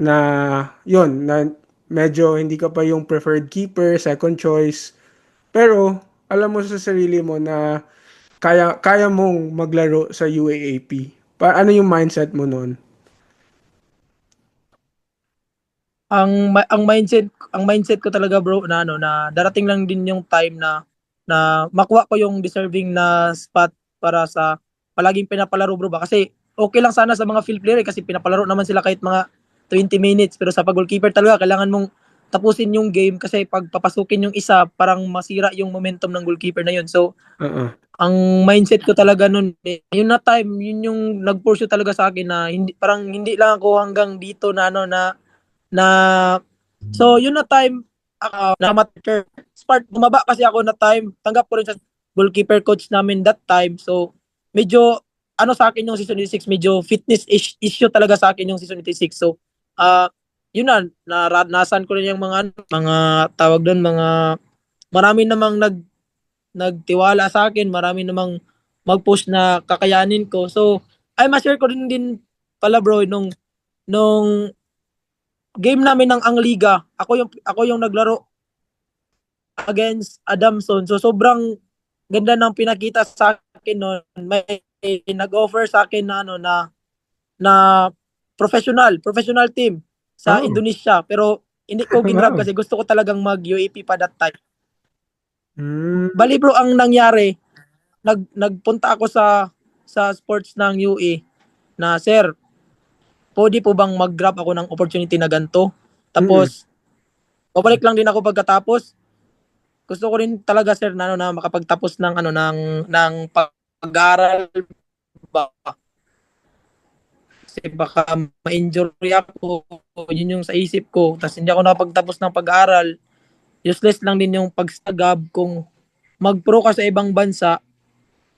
na, yon na medyo hindi ka pa yung preferred keeper, second choice, pero alam mo sa sarili mo na kaya mong maglaro sa UAAP. Ano yung mindset mo noon? Ang mindset ko talaga bro na darating lang din yung time na makuha ko yung deserving na spot para sa palaging pinapalaro bro ba, kasi okay lang sana sa mga field player kasi pinapalaro naman sila kahit mga 20 minutes, pero sa pag goalkeeper talaga kailangan mong tapusin yung game kasi pag papasukin yung isa parang masira yung momentum ng goalkeeper na yun. So Oo. ang mindset ko talaga noon, yun na time, yun yung nag-pursue talaga sa akin na hindi lang ako hanggang dito na so yun na time, na amateur smart bumaba kasi ako na time, tanggap ko rin sa goalkeeper coach namin that time. So medyo sa akin yung season 86, medyo fitness issue talaga sa akin yung season 86. So uh, yun na naranasan ko rin yung mga tawag doon, marami namang nagtiwala sa akin, marami namang mag-push na kakayanin ko. So ay ma-share ko din pala bro, nung game namin ng Angliga, ako yung naglaro against Adamson. So sobrang ganda ng pinakita sa akin noon. May nag-offer sa akin na professional team sa Oh, Indonesia. Pero hindi ko ginrab wow. kasi gusto ko talagang mag-UAP pa that time. Mm, Bali bro, ang nangyari, nagpunta ako sa sports ng UE na, sir, pwede po bang mag-grab ako ng opportunity na ganito? mm, Tapos babalik lang din ako pagkatapos. Gusto ko rin talaga sir na makapagtapos ng pag-aaral ba, kasi baka ma-injury ako, yun yung sa isip ko. Tapos hindi ako nakapagtapos ng pag-aaral, useless lang din yung pagsagab kung mag-pro ka sa ibang bansa,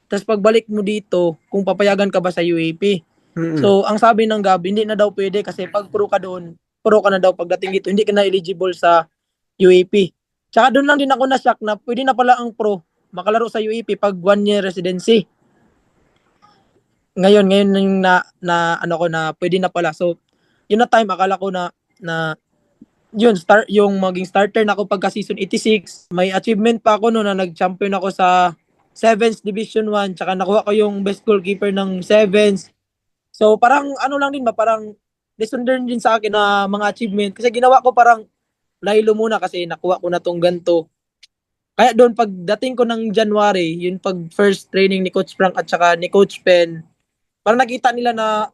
tapos pagbalik mo dito, kung papayagan ka ba sa UAP. mm. So ang sabi ng Gab, hindi na daw pwede kasi pag pro ka doon, pro ka na daw pagdating dito, hindi ka na eligible sa UAP. Tsaka doon lang din ako na-shock na pwede na pala ang pro makalaro sa UAP pag 1 year residency. Ngayon yung na pwede na pala. So, yun na time akala ko na yung maging starter na ako pagka season 86. May achievement pa ako no na nag-champion ako sa Sevens Division 1, tsaka nakuha ko yung best goalkeeper ng Sevens. So parang ano lang din ba, parang lesson learned din sa akin na mga achievement kasi ginawa ko parang laylo muna kasi nakuha ko na tong ganto. Kaya doon pagdating ko ng January, yung pag first training ni Coach Frank at saka ni Coach Pen, parang nakita nila na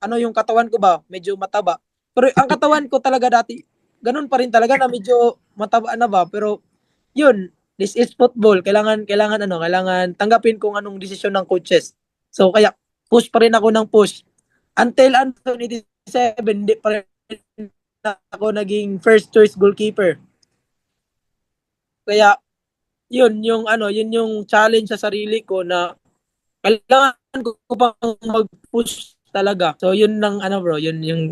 ano yung katawan ko ba, medyo mataba. Pero ang katawan ko talaga dati, ganun pa rin talaga na medyo mataba na ba. Pero yun, this is football. Kailangan tanggapin kung anong desisyon ng coaches. So kaya push pa rin ako ng push. Until 2027, hindi pa rin ako naging first choice goalkeeper. Kaya yun yung challenge sa sarili ko na kailangan ko pang mag-push talaga. So yun lang ano bro, yun yung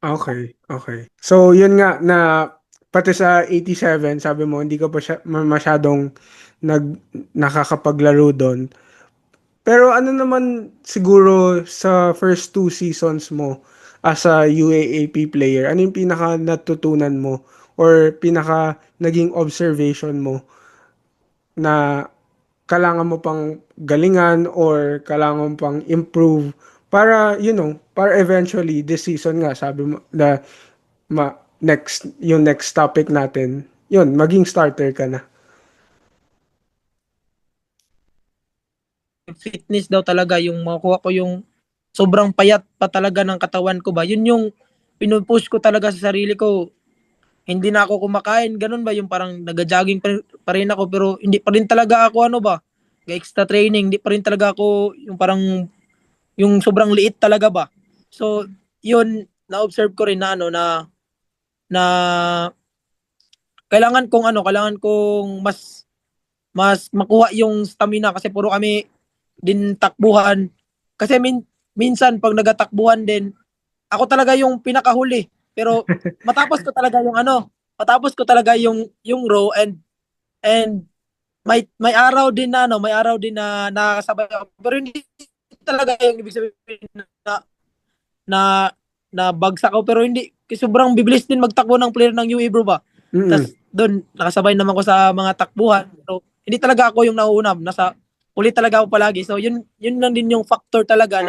Okay, okay. So, yun nga na pati sa 87, sabi mo hindi ka pa masyadong nag nakakapaglaro doon. Pero ano naman siguro sa first two seasons mo as a UAAP player, ano yung pinaka natutunan mo or pinaka naging observation mo na kailangan mo pang galingan or kailangan mo pang improve para, para eventually this season nga, sabi mo na yung next topic natin, yun, maging starter ka na. fitness daw talaga yung makuha ko yung sobrang payat pa talaga ng katawan ko ba. Yun yung pinupush ko talaga sa sarili ko. Hindi na ako kumakain, ganun ba yung parang nag-jogging pa rin ako pero hindi pa rin talaga ako ano ba, extra training, hindi pa rin talaga ako yung parang yung sobrang liit talaga ba. So, yun na-observe ko rin na ano na kailangan kong mas makuha yung stamina kasi puro kami din takbuhan. Kasi minsan pag nagatakbuhan din, ako talaga yung pinakahuli. Pero matapos ko talaga yung row and may araw din na may araw din na nakakasabay ako. Pero hindi talaga yung ibig sabihin na na na bagsak ako pero hindi sobrang bibilis din magtakbo ng player ng UE bro ba. Mm. Tas doon nakasabay naman ko sa mga takbuhan. So hindi talaga ako yung nauuna, nasa uli talaga ako palagi. So yun lang din yung factor talaga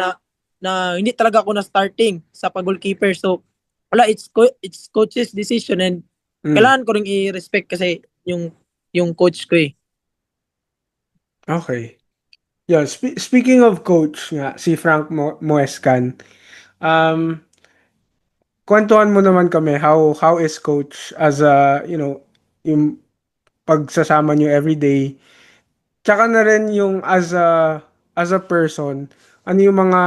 na hindi talaga ako na starting sa pag-goalkeeper. So wala, it's coach's decision and Mm. kailangan ko ring i-respect kasi yung coach ko eh. Okay. Yeah, speaking of coach nga, si Frank Muescan, um, kwentuhan mo naman kami, how is coach as a, yung pagsasama nyo everyday, tsaka na rin yung as a person, ano yung mga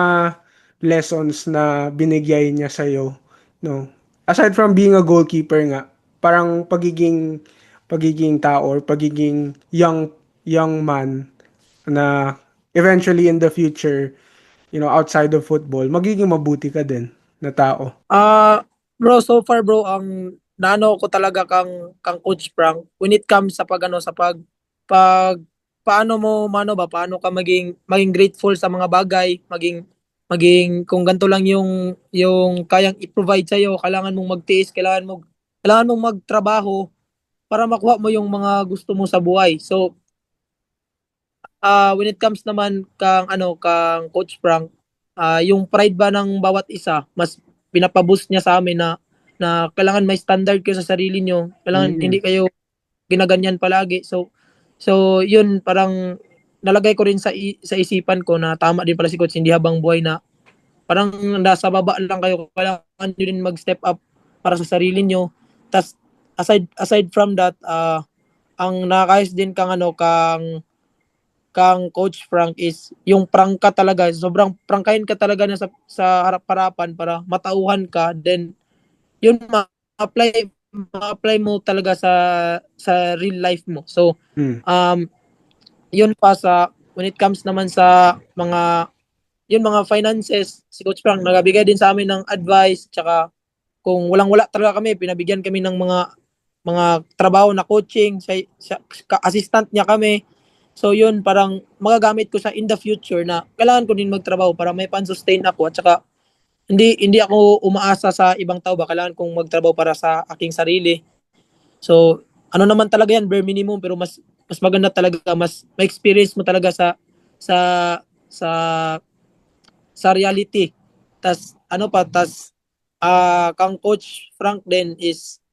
lessons na binigay niya sa'yo, no? Aside from being a goalkeeper nga, parang pagiging tao or pagiging young man na eventually in the future, outside of football, magiging mabuti ka din na tao. Bro, so far bro, ang naano ko talaga kang Coach Frank when it comes sa pag paano mo mano ba paano ka maging grateful sa mga bagay, maging kung ganito lang yung kayang i-provide sa iyo, kailangan mong magtiis, kailangan mong magtrabaho para makuha mo yung mga gusto mo sa buhay. So, when it comes naman kang Coach Frank, yung pride ba ng bawat isa, mas pinapaboost niya sa amin na kailangan may standard kayo sa sarili nyo. Kailangan Mm. hindi kayo ginaganyan palagi. So yun parang nalagay ko rin sa isipan ko na tama din pala si coach, hindi habang buhay na parang nasa baba lang kayo, kailangan nyo din mag-step up para sa sarili nyo. Tas aside from that, ang nakakayos din kang Coach Frank is yung prangka talaga, sobrang prangkahin ka talaga na sa harap-harapan para matauhan ka, then yun ma-apply mo talaga sa real life mo. So Mm. um yun pa sa when it comes naman sa mga finances, si Coach Frank nagbigay din sa amin ng advice, tsaka kung walang-wala talaga kami, pinabigyan kami ng mga trabaho na coaching, assistant niya kami. So yun, parang magagamit ko sa in the future na kailangan ko din magtrabaho para may pan-sustain ako at saka hindi ako umaasa sa ibang tao ba, kailangan kong magtrabaho para sa aking sarili. So, ano naman talaga yan, bare minimum, pero mas maganda talaga, mas ma-experience mo talaga sa sa sa reality. Tas ano pa, kang Coach Frank din is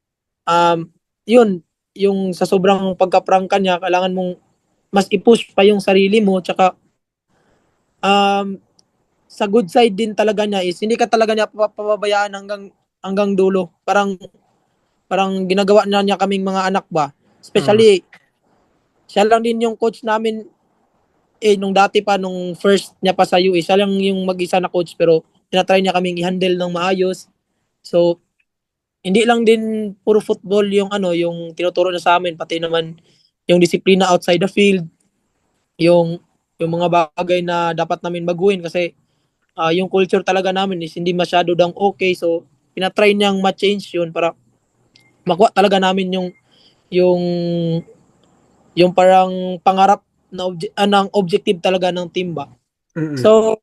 um yun, yung sa sobrang pagka-prangka niya, kailangan mong mas i-push pa yung sarili mo, tsaka um sa good side din talaga niya is hindi ka talaga niya papabayaan hanggang hanggang dulo. Parang ginagawa na niya kaming mga anak ba. Oo. Especially siya lang din yung coach namin nung dati pa nung first niya pa sa UE. Siya lang yung mag-isa na coach, pero tinatry niya kaming i-handle ng maayos. So hindi lang din puro football yung yung tinuturo niya sa amin, pati naman yung disiplina outside the field, yung yung mga bagay na dapat namin baguhin kasi yung culture talaga namin is hindi masyado dang okay. So pinatry niyang ma-change yun para makuha talaga namin yung yung parang pangarap na ng objective talaga ng team ba. Mm. So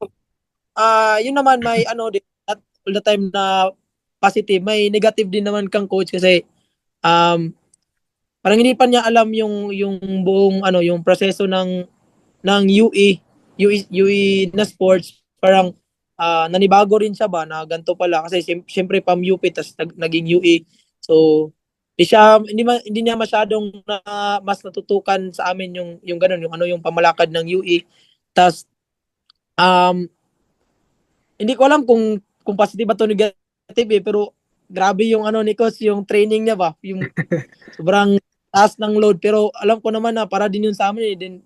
yun naman, may din, at all the time na positive, may negative din naman kang coach kasi um parang hindi pa niya alam yung buong yung proseso ng UE na sports. Parang nanibago rin siya ba na ganito pala kasi syempre pam UP tas naging UE. So hindi niya masyadong mas natutukan sa amin yung ganun, yung yung pamalakad ng UE. Tas um hindi ko alam kung positive ba to negative pero grabe yung ni coach, yung training niya ba, yung sobrang taas ng load, pero alam ko naman na para din yun sa amin din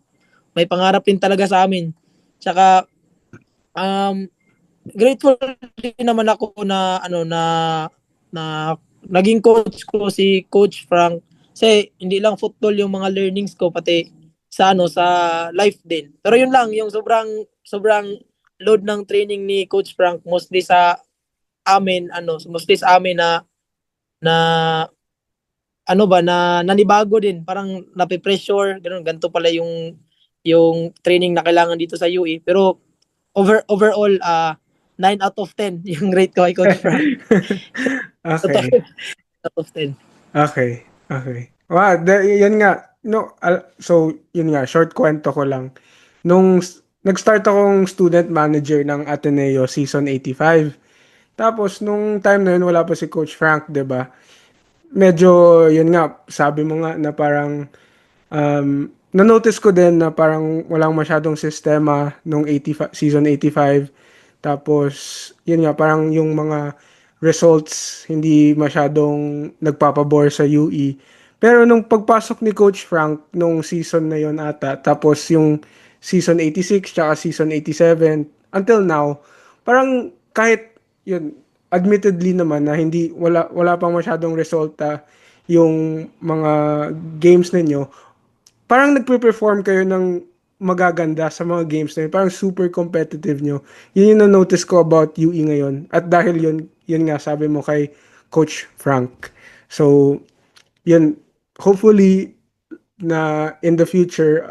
may pangarap din talaga sa amin. Tsaka um grateful din naman ako na na naging coach ko si Coach Frank kasi hindi lang football yung mga learnings ko, pati sa life din. Pero yun lang yung sobrang load ng training ni Coach Frank, mostly sa amin mostly sa amin na na nanibago din, parang nape-pressure ganun, ganito pala yung training na kailangan dito sa UE. Pero overall 9 out of 10 yung rate ko kay Coach Frank. Totoo, Okay. 9 out of 10. Okay. Okay. Wow, yun nga. No, so yun nga, short kwento ko lang. Nag-start akong student manager ng Ateneo season 85. Tapos nung time na yun wala pa si Coach Frank, 'di ba? Medyo yun nga, sabi mo nga na parang na-notice ko din na parang walang masyadong sistema nung 85, season 85. Tapos, yun nga, parang yung mga results hindi masyadong nagpapabor sa UE. Pero nung pagpasok ni Coach Frank nung season na yon ata, tapos yung season 86 tsaka season 87 until now, parang kahit yun, admittedly naman na hindi wala pang masyadong resulta yung mga games ninyo, parang nagpe-perform kayo ng magaganda sa mga games na yun. Parang super competitive nyo. Yun yung na-notice ko about UE ngayon. At dahil yun nga sabi mo kay Coach Frank. So, yun, hopefully na in the future,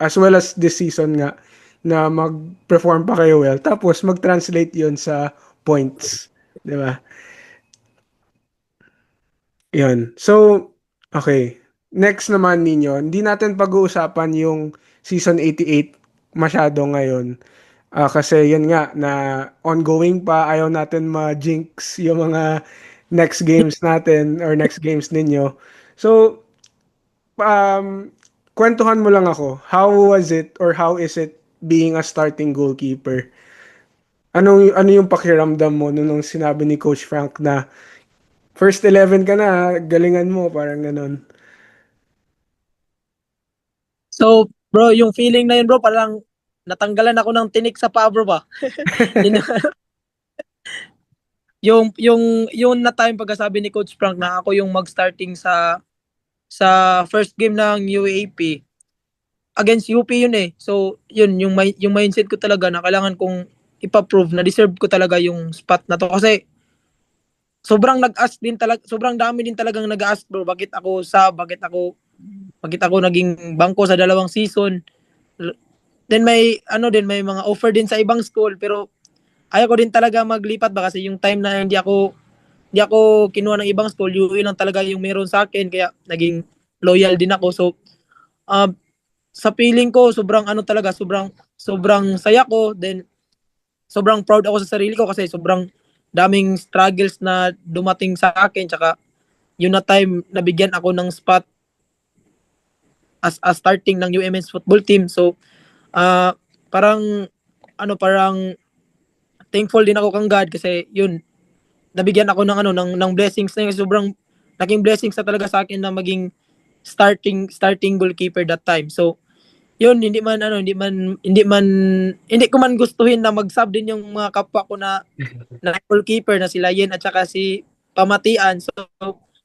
as well as this season nga, na mag-perform pa kayo well. Tapos mag-translate yun sa points. Di ba? Yun. So, okay. Next naman ninyo, hindi natin pag-uusapan yung season 88 masyado ngayon. Kasi yun nga, na ongoing pa, ayaw natin ma-jinx yung mga next games natin or next games ninyo. So, kwentuhan mo lang ako, how was it or how is it being a starting goalkeeper? Ano yung pakiramdam mo nung sinabi ni Coach Frank na first 11 ka na, galingan mo, parang ganun. So bro, yung feeling na yun bro, parang natanggalan ako ng tinik sa paa bro ba. Yun, yung na time pagkasabi ni Coach Frank na ako yung mag-starting sa first game ng UAP against UP yun eh. So yun yung mindset ko talaga na kailangan kong ipa-prove na deserve ko talaga yung spot na to, kasi sobrang dami din talagang nag-ask bro, bakit ako naging bangko sa dalawang season. Then may may mga offer din sa ibang school, pero ayaw ko din talaga maglipat ba kasi yung time na hindi ako kinuha ng ibang school, UE lang talaga yung meron sa akin kaya naging loyal din ako. So um, sa feeling ko sobrang ano talaga, sobrang sobrang saya ko, then sobrang proud ako sa sarili ko kasi sobrang daming struggles na dumating sa akin, tsaka yun na time nabigyan ako ng spot as a starting ng UMS football team. So uh, parang parang thankful din ako kang God kasi yun, nabigyan ako ng ng blessings na yun. Sobrang naging blessings na talaga sa akin na maging starting goalkeeper that time. So yun, hindi ko man gustuhin na mag-sub din yung mga kapwa ko na goalkeeper na sila Yen at saka si Pamatian. So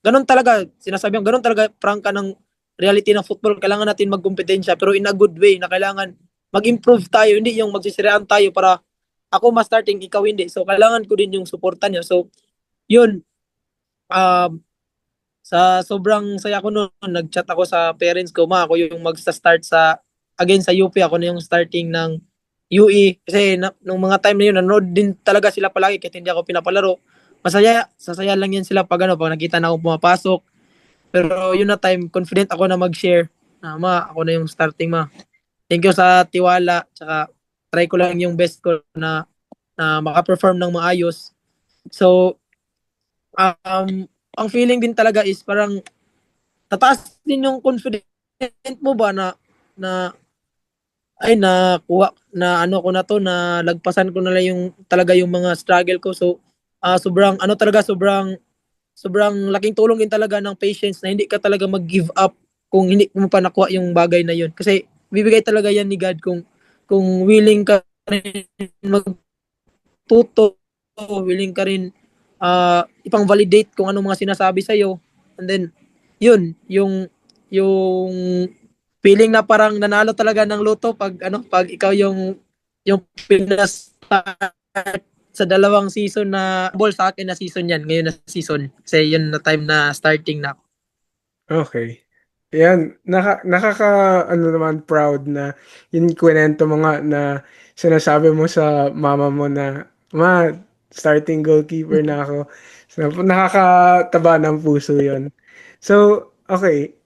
ganun talaga, sinasabi ko ganun talaga prangka ng reality ng football. Kailangan natin magkompetensya pero in a good way na kailangan mag-improve tayo, hindi yung magsisiraan tayo para ako mas starting, ikaw hindi. So kailangan ko din yung suporta niyo. So yun, um, sa sobrang saya ko noon, nag-chat ako sa parents ko, ma, ako yung magsa-start again sa UP, ako na yung starting ng UE. Kasi nung mga time na yun, nanood din talaga sila palagi kahit hindi ako pinapalaro. Sasaya lang yan sila pag nakita na ako pumapasok. Pero yun na time, confident ako na mag-share. Ma, ako na yung starting, ma. Thank you sa tiwala, tsaka try ko lang yung best ko na maka-perform ng maayos. So, ang feeling din talaga is parang tataas din yung confident mo ba na ay nakuha na ano ko na to, na lagpasan ko na lang yung talaga yung mga struggle ko. So sobrang talaga, sobrang laking tulong din talaga ng patience na hindi ka talaga mag-give up kung hindi mo pa nakuha yung bagay na yun, kasi bibigay talaga yan ni God kung willing ka rin magtuto, willing ka rin ipang-validate kung anong mga sinasabi sa iyo. And then yun, yung feeling na parang nanalo talaga ng loto pag ikaw yung pinas sa dalawang season na ball sa akin na season yan, ngayon na season. Kasi yun na time na starting na. Okay. Yan, nakaka ano naman proud na yung kwento mo nga na sinasabi mo sa mama mo na, ma, starting goalkeeper na ako. So, nakakataba ng puso yon. So, okay.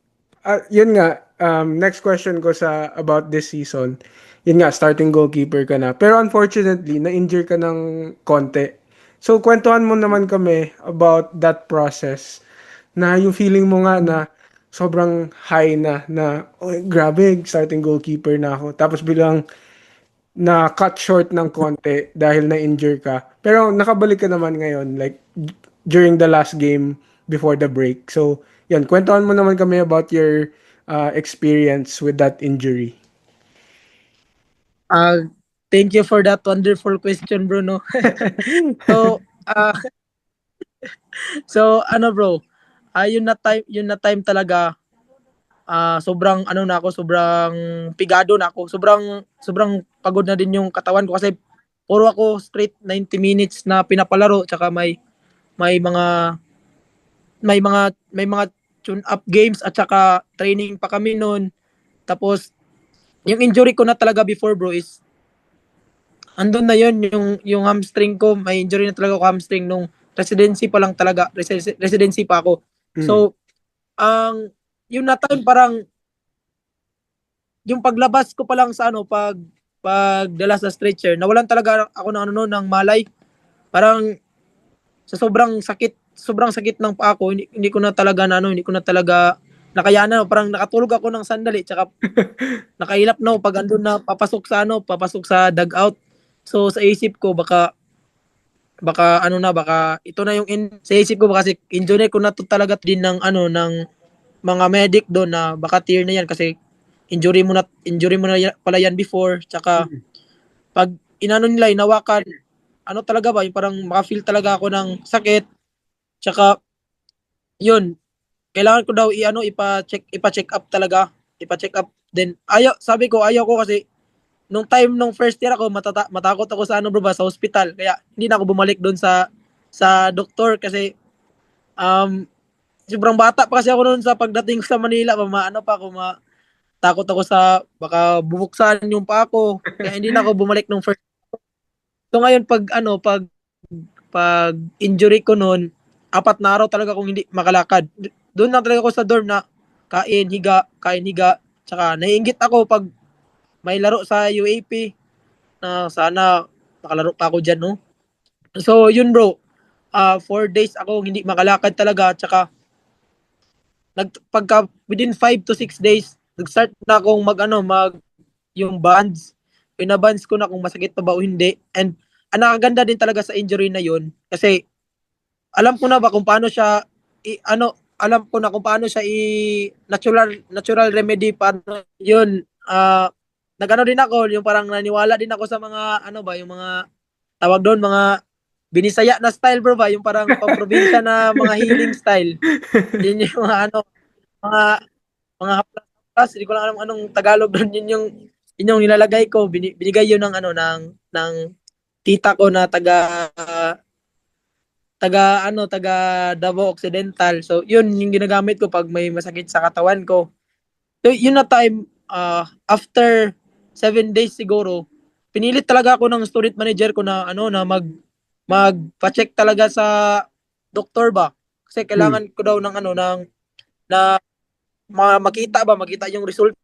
Yun nga, next question ko sa about this season. Yun nga, starting goalkeeper ka na. Pero unfortunately, na-injure ka ng konti. So, kwentuhan mo naman kami about that process na yung feeling mo nga na sobrang high na oh, grabe, starting goalkeeper na ako. Tapos bilang na cut short ng konti dahil na-injure ka. Pero nakabalik ka naman ngayon, like during the last game before the break. So, yan, kwentuhan mo naman kami about your experience with that injury. Uh, Thank you for that wonderful question, Bruno. So, bro, yun na time talaga, sobrang na ako, sobrang pigado na ako. Sobrang pagod na din yung katawan ko kasi puro ako straight 90 minutes na pinapalaro, tsaka may mga tune up games at saka training pa kami noon. Tapos yung injury ko na talaga before, bro, is andun na yun, yung hamstring ko, may injury na talaga ako hamstring nung residency pa lang talaga, residency pa ako. Mm. So yun na time parang yung paglabas ko pa lang sa pagdala sa stretcher, nawalan talaga ako ng ng malay. Parang sa sobrang sakit ng paa ko, hindi ko na talaga hindi ko na talaga nakayanan. Parang nakatulog ako ng sandali, tsaka nakailap na ako pag andun na papasok sa dugout. So sa isip ko baka ito na yung sa isip ko baka si injury ko na to talaga din ng mga medic doon na baka tear na yan kasi injury mo na pala yan before. Tsaka pag nila inawakan, talaga ba yung parang maka-feel talaga ako ng sakit. Tsaka yun, kailangan ko daw ipa-check up talaga, ipa-check up. Then sabi ko ayaw ko kasi nung first year ako, matakot ako sa bro ba, sa hospital. Kaya hindi na ako bumalik doon sa doktor kasi sobrang bata pa kasi ako noon sa pagdating ko sa Manila. Takot ako sa baka bubuksan yung pa ako. Kaya hindi na ako bumalik nung first. So ngayon pag injury ko noon, 4 na araw talaga akong hindi makalakad. Doon na talaga ako sa dorm na kain, higa, tsaka naiinggit ako pag may laro sa UAP na sana makalaro pa ako diyan, no. So yun bro, 4 days ako hindi makalakad talaga, tsaka pagka within 5 to 6 days nag-start na akong mag yung bands. Pinabands ko na kung masakit pa ba o hindi. And ang nakaganda din talaga sa injury na yun kasi alam ko na ba kung paano siya alam ko na kung paano siya natural remedy paano yun. Nagano din ako, yung parang naniwala din ako sa mga yung mga tawag doon, mga binisaya na style bro ba, yung parang pamprobinsya na mga healing style. Yun yung mga mga haplas, hindi ko lang alam anong Tagalog doon. Yun yung nilalagay ko, binigay yun ng ng tita ko na taga Davao Occidental. So yun yung ginagamit ko pag may masakit sa katawan ko. So yun na time, after 7 days siguro, pinilit talaga ako ng student manager ko na na magpa-check talaga sa doktor ba, kasi kailangan ko daw ng na makita yung resulta.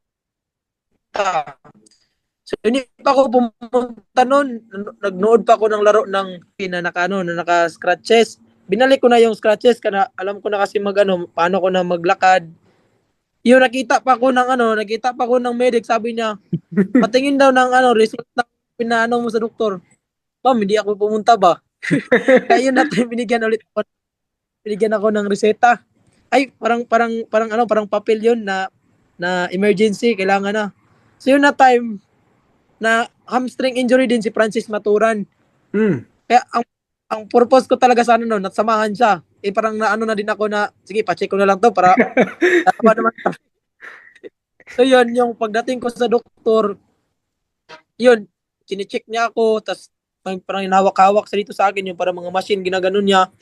So hindi pa ako pumunta noon, nagnood pa ako ng laro ng na naka scratches. Binalik ko na yung scratches kana alam ko na kasi paano ko na maglakad. Yung nakita pa ako ng medic, sabi niya, patingin daw ng result ng pinaano mo sa doktor. Ma'am, hindi ako pumunta ba? Kaya yun natin binigyan ako ng reseta. Ay, parang papel yun na emergency, kailangan na. So yun na time na hamstring injury din si Francis Maturan. Kaya ang purpose ko talaga sa natsamahan siya. Parang na din ako na, sige, pa-check ko na lang to para naman. So yun, yung pagdating ko sa doktor, yun, chine-check niya ako, tas parang hinawak-hawak sa dito sa akin yung parang mga machine, ginaganon niya.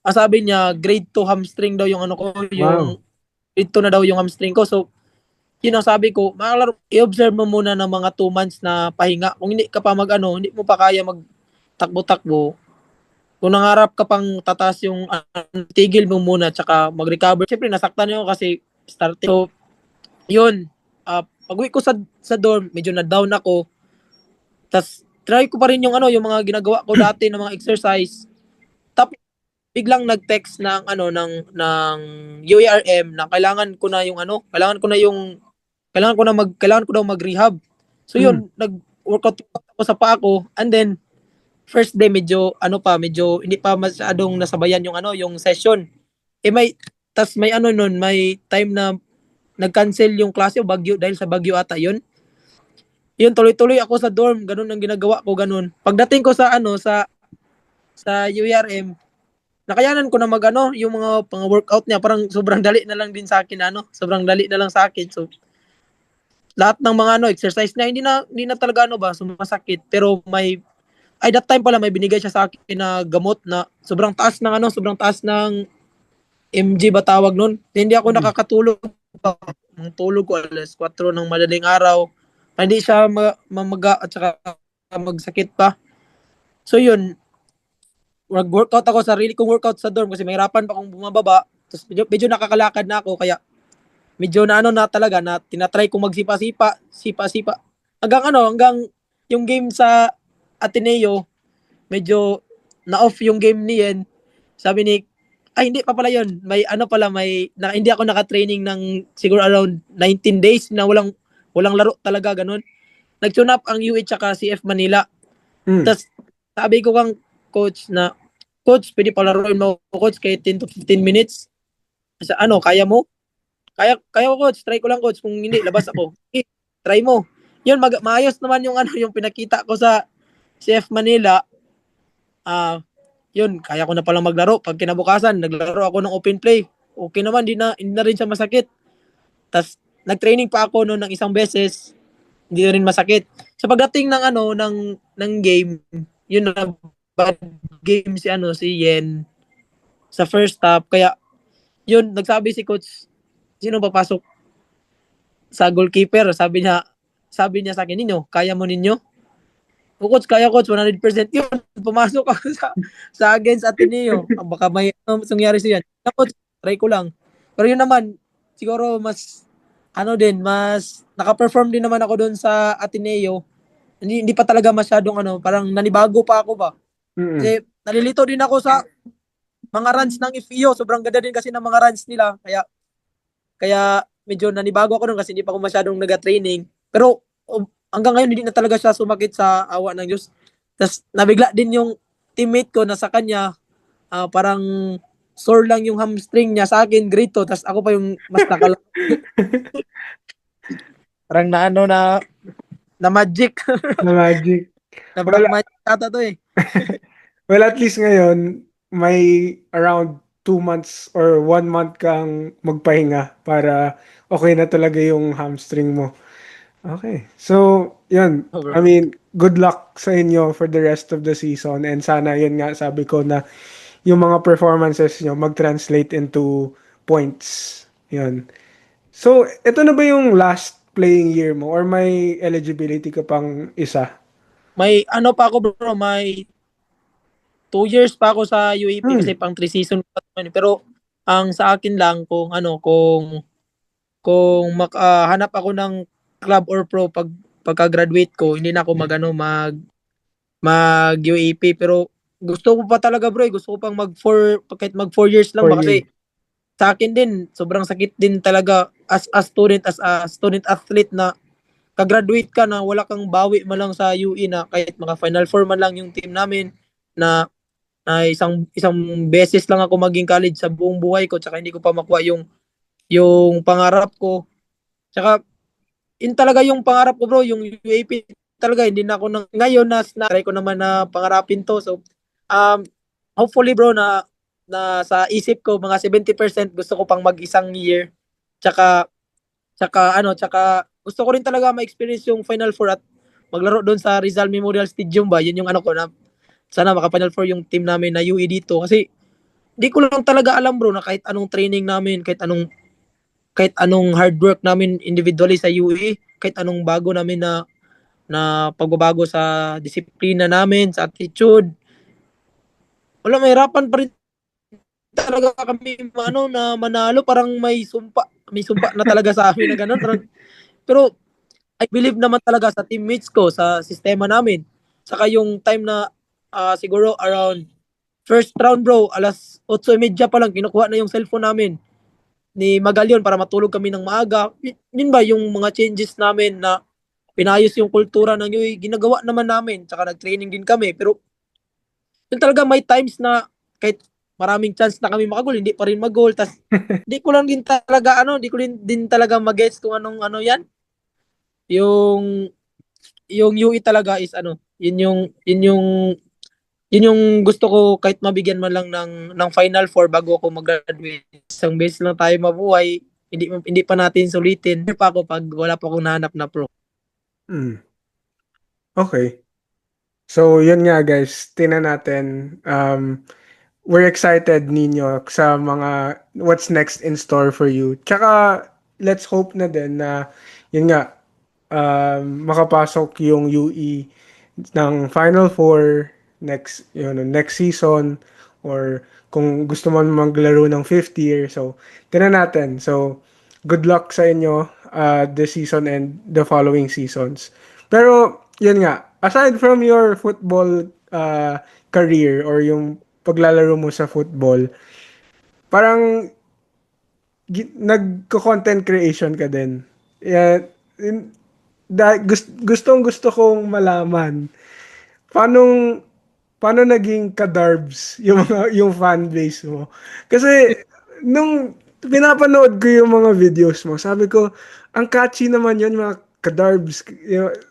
Sabi niya, grade 2 hamstring daw yung yung grade 2 na daw yung hamstring ko. So, yun ang sabi ko, makalaro, i-observe mo muna ng mga 2 months na pahinga. Kung hindi ka pa hindi mo pa kaya magtakbo-takbo, kung nangarap ka pang tataas yung tigil mo muna, tsaka mag-recover. Siyempre, nasaktan niyo kasi starting. So, yun, pag-uwi ko sa dorm, medyo na-down ako. Tas try ko pa rin yung mga ginagawa ko dati ng mga exercise. Tapos biglang nag-text ng ng UARM na kailangan ko na kailangan ko daw mag-rehab. So yun, nag-workout ako sa paa ko, and then first day medyo medyo hindi pa masyadong nasabayan yung session. May time na nag-cancel yung klase o bagyo dahil sa bagyo ata yun. Yun, tuloy-tuloy ako sa dorm, ganun ang ginagawa ko, ganun. Pagdating ko sa UARM, nakayanan ko na yung mga workout niya, parang sobrang dali na lang din sa akin, sobrang dali na lang sa akin. So lahat ng mga exercise na hindi na talaga sumasakit, pero that time pala may binigay siya sa akin na gamot na sobrang taas ng MG ba tawag nun. Hindi ako nakakatulog. Ang tulog ko alas 4 ng madaling araw. Hindi siya mamaga at saka magsakit pa. So yun, nag-workout ako, sarili kong workout sa dorm kasi mahirapan pa akong bumababa. Tapos medyo nakakalakad na ako, kaya medyo na talaga na tinatry kong magsipa-sipa. Hanggang yung game sa Ateneo, medyo na-off yung game niyan. Sabi ni, hindi pa pala yun. Hindi ako naka-training ng siguro around 19 days na walang laro talaga, ganun. Nag-tune up ang UH at CF Manila. Tapos sabi ko kang coach na, coach, pwede palaruin mo, coach, kahit 10 to 15 minutes. Kasi kaya mo? Kaya ko, coach. Try ko lang, coach. Kung hindi, labas ako. Try mo. Yun, maayos naman yung pinakita ko sa CF Manila. Yun, kaya ko na palang maglaro. Pag kinabukasan, naglaro ako ng open play. Okay naman, hindi na rin siya masakit. Tapos, nag-training pa ako noon ng isang beses, hindi na rin masakit. Sa pagdating ng game, yun na bad game si Yen sa first half. Kaya yun, nagsabi si coach, sino papasok sa goalkeeper? Sabi niya sa akin, ninyo, kaya mo ninyo? Coach, kaya coach, 100% yun. Pumasok ako sa against Ateneo. Baka may nangyari siya. Coach, try ko lang. Pero yun naman, siguro mas mas naka-perform din naman ako doon sa Ateneo. Hindi pa talaga masyadong parang nanibago pa ako ba. Mm. Kasi nalilito din ako sa mga runs ng FEO. Sobrang ganda din kasi ng mga runs nila. Kaya medyo nanibago ako doon kasi hindi pa ako masyadong nag-training. Pero hanggang ngayon hindi na talaga siya sumakit sa awa ng Diyos. Tapos nabigla din yung teammate ko na sa kanya parang sore lang yung hamstring niya, sa akin grade 2, tapos ako pa yung mas parang na magic. Na magic. Na Well, black magic ata to eh. well, at least ngayon, may around 2 months or 1 month kang magpahinga para okay na talaga yung hamstring mo. Okay. So, yun. Oh, bro. I mean, good luck sa inyo for the rest of the season and sana yun nga sabi ko na yung mga performances nyo mag-translate into points. Yun. So, ito na ba yung last playing year mo or may eligibility ka pang isa? May pa ako bro, may 2 years pa ako sa UAP Hmm. kasi pang 3 season pa naman eh. Pero ang sa akin lang kung hanap ako ng club or pro pagka-graduate ko, hindi na ako mag UAP. Pero gusto ko pa talaga bro, gusto ko pang kahit mag 4 years lang For ba, you. kasi sa akin din sobrang sakit din talaga as a student athlete na kagraduate ka na wala kang bawi man lang sa UE, na kahit mga Final Four man lang yung team namin, na isang isang beses lang ako maging college sa buong buhay ko, tsaka hindi ko pa makuha yung pangarap ko. Tsaka yun talaga yung pangarap ko bro, yung UAP talaga. Hindi na ako ngayon na try ko naman na pangarapin to. So hopefully bro na sa isip ko mga 70% gusto ko pang mag-isang year. Tsaka tsaka gusto ko rin talaga ma-experience yung Final Four at maglaro doon sa Rizal Memorial Stadium ba. Yun yung ko na sana maka-Final Four yung team namin na UE dito. Kasi di ko lang talaga alam bro na kahit anong training namin, kahit anong hard work namin individually sa UE, kahit anong bago namin na pagbabago sa disiplina namin, sa attitude, wala, mahirapan pa rin talaga kami na manalo. Parang may sumpa na talaga sa amin na ganun. Pero I believe naman talaga sa teammates ko, sa sistema namin. Saka yung time na siguro around first round bro, alas 8:30 pa lang, kinukuha na yung cellphone namin ni Magalion para matulog kami ng maaga. Yun ba yung mga changes namin na pinayos yung kultura ng UAE, ginagawa naman namin. Tsaka nag-training din kami. Pero yun talaga, may times na kahit maraming chance na kami makagol, hindi pa rin mag-goal. Tas di ko lang din talaga di ko din talaga mag-gets kung anong yan. Yung yung UE talaga is yun yung gusto ko, kahit mabigyan man lang ng Final Four bago ako mag-graduate. Isang beses lang tayo mabuhay, hindi pa natin sulitin. Pa ako pag wala pa akong nahanap na pro. Hmm. Okay. So, yun nga guys, tingnan natin. We're excited ninyo sa mga what's next in store for you. Tsaka, let's hope na din na, yun nga, makapasok yung UE ng Final Four next season or kung gusto man maglaro ng fifth year. So, tingnan natin. So, good luck sa inyo this season and the following seasons. Pero, yun nga, aside from your football career or yung paglalaro mo sa football, parang nagko-content creation ka din. Yeah, gustong gusto kong malaman paano paano naging ka-Darbs yung mga yung fan base mo. Kasi nung pinapanood ko yung mga videos mo, sabi ko ang catchy naman yun mga ka-Darbs.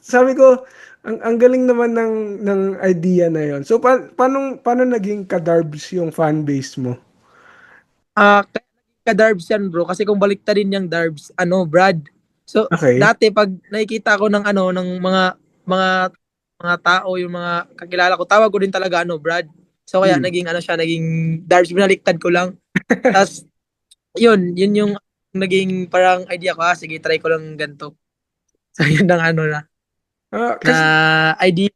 Sabi ko ang galing naman ng idea na yon. So paano naging ka-Darbs yung fan base mo? Kaya naging ka-Darbs yan bro, kasi kung baliktarin yung Darbs, Brad. So, Okay. dati pag nakikita ko ng mga mga tao, yung mga kakilala ko, tawag ko din talaga Brad. So kaya Hmm. naging Darbs, binaliktad ko lang. Tapos yun yung naging parang idea ko, sige, try ko lang ganito. So yun ang na Kasi idea.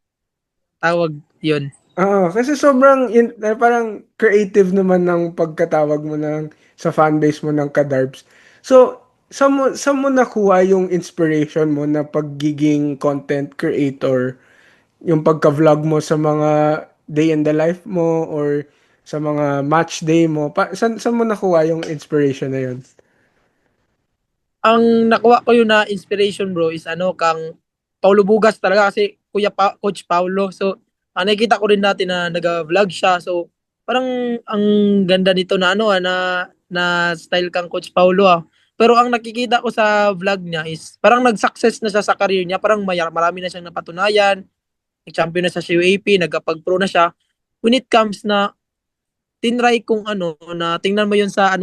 tawag yun. Oo, kasi sobrang parang creative naman ng pagkatawag mo ng sa fanbase mo ng Kadarbs. So, saan mo nakuha yung inspiration mo na pagiging content creator? Yung pagka-vlog mo sa mga day in the life mo or sa mga match day mo? Saan mo nakuha yung inspiration na yun? Ang nakuha ko yun na inspiration bro is kang Paulo Bugas talaga kasi Coach Paulo. So, nakikita ko rin dati na nag-vlog siya. So, parang ang ganda nito na na style kang Coach Paulo ah. Pero ang nakikita ko sa vlog niya is parang nag-success na siya sa career niya. Parang marami na siyang napatunayan. Nag-champion na sa UAP, nagkapag-pro na siya. When it comes na tinry kong na tingnan mo yun sa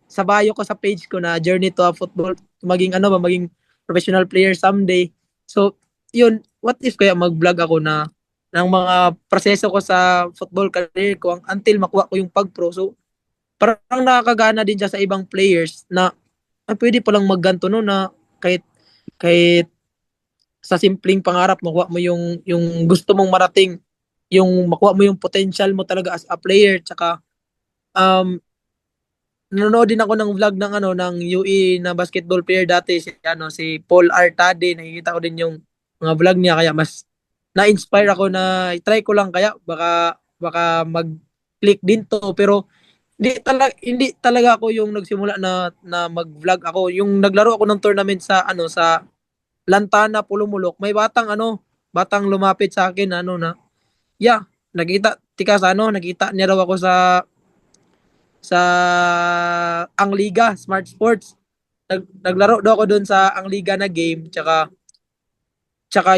sa bio ko sa page ko na journey to a football maging maging professional player someday. So, yun, what if kaya mag-vlog ako na ng mga proseso ko sa football career ko until makuha ko yung pag-pro. So, parang nakakagana din siya sa ibang players na pwede palang magganto no na kahit kahit sa simpleng pangarap makuha mo yung gusto mong marating, yung makuha mo yung potential mo talaga as a player. Tsaka um nanonood din ako ng vlog ng ng UE na basketball player dati si Paul Artade. Nakikita ko din yung mga vlog niya kaya mas na-inspire ako na try ko lang kaya baka mag-click din to. Pero hindi talaga ako yung nagsimula na mag-vlog ako. Yung naglaro ako ng tournament sa sa Lantana Pulumulok. May batang lumapit sa akin na yeah, nakita niya raw ako sa Ang Liga, Smart Sports. Naglaro daw ako doon sa Ang Liga na game, tsaka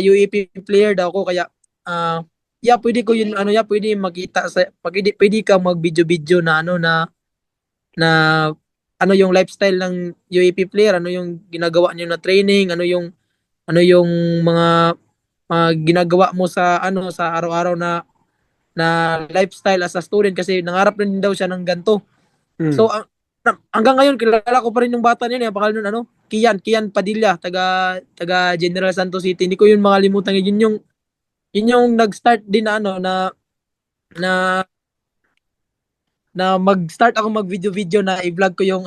UAP player daw ako kaya pwede ko yun pwede makita pwede ka mag-video-video na na yung lifestyle ng UAP player, ano yung ginagawa niyo na training, ano yung mga ginagawa mo sa araw-araw na lifestyle as a student kasi nangarap rin daw siya ng ganto. Hmm. So, hanggang ngayon, kilala ko pa rin yung bata niya. Pakala nun, Kian Padilla, taga General Santos City. Hindi ko yun makalimutan. Yun yung nag-start din na, na mag-start ako mag-video-video na i-vlog ko yung,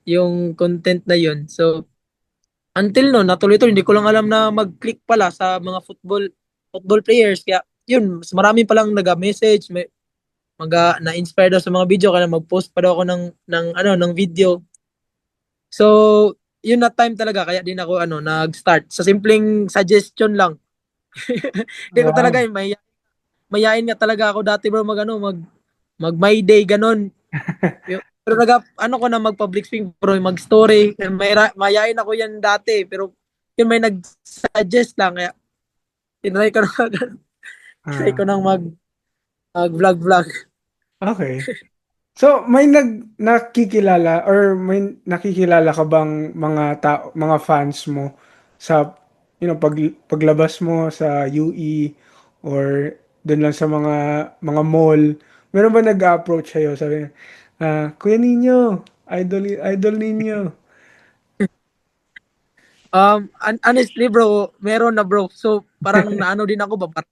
yung content na yun. So, until no, natuloy-tuloy, hindi ko lang alam na mag-click pala sa mga football players. Kaya, yun, mas marami palang nag-message, na-inspire daw sa mga video kaya mag-post pa daw ako ng video. So, yun na time talaga kaya din ako nag-start sa simpleng suggestion lang. Hindi ko talaga Wow. mayain nga talaga ako dati bro mag my day ganon. Pero ko na mag-public speaking bro, mag-story, mayain ako yan dati pero yun may nag-suggest lang kaya tinry ko na try ko Ah, nang mag-vlog. okay. So, may nakikilala or may nakikilala ka bang mga fans mo sa paglabas mo sa UE or doon lang sa mga mall? Meron ba nag-approach sa'yo? Sabi, Kuya Ninyo, idol ninyo. Honestly bro, meron na bro. So parang naano din ako ba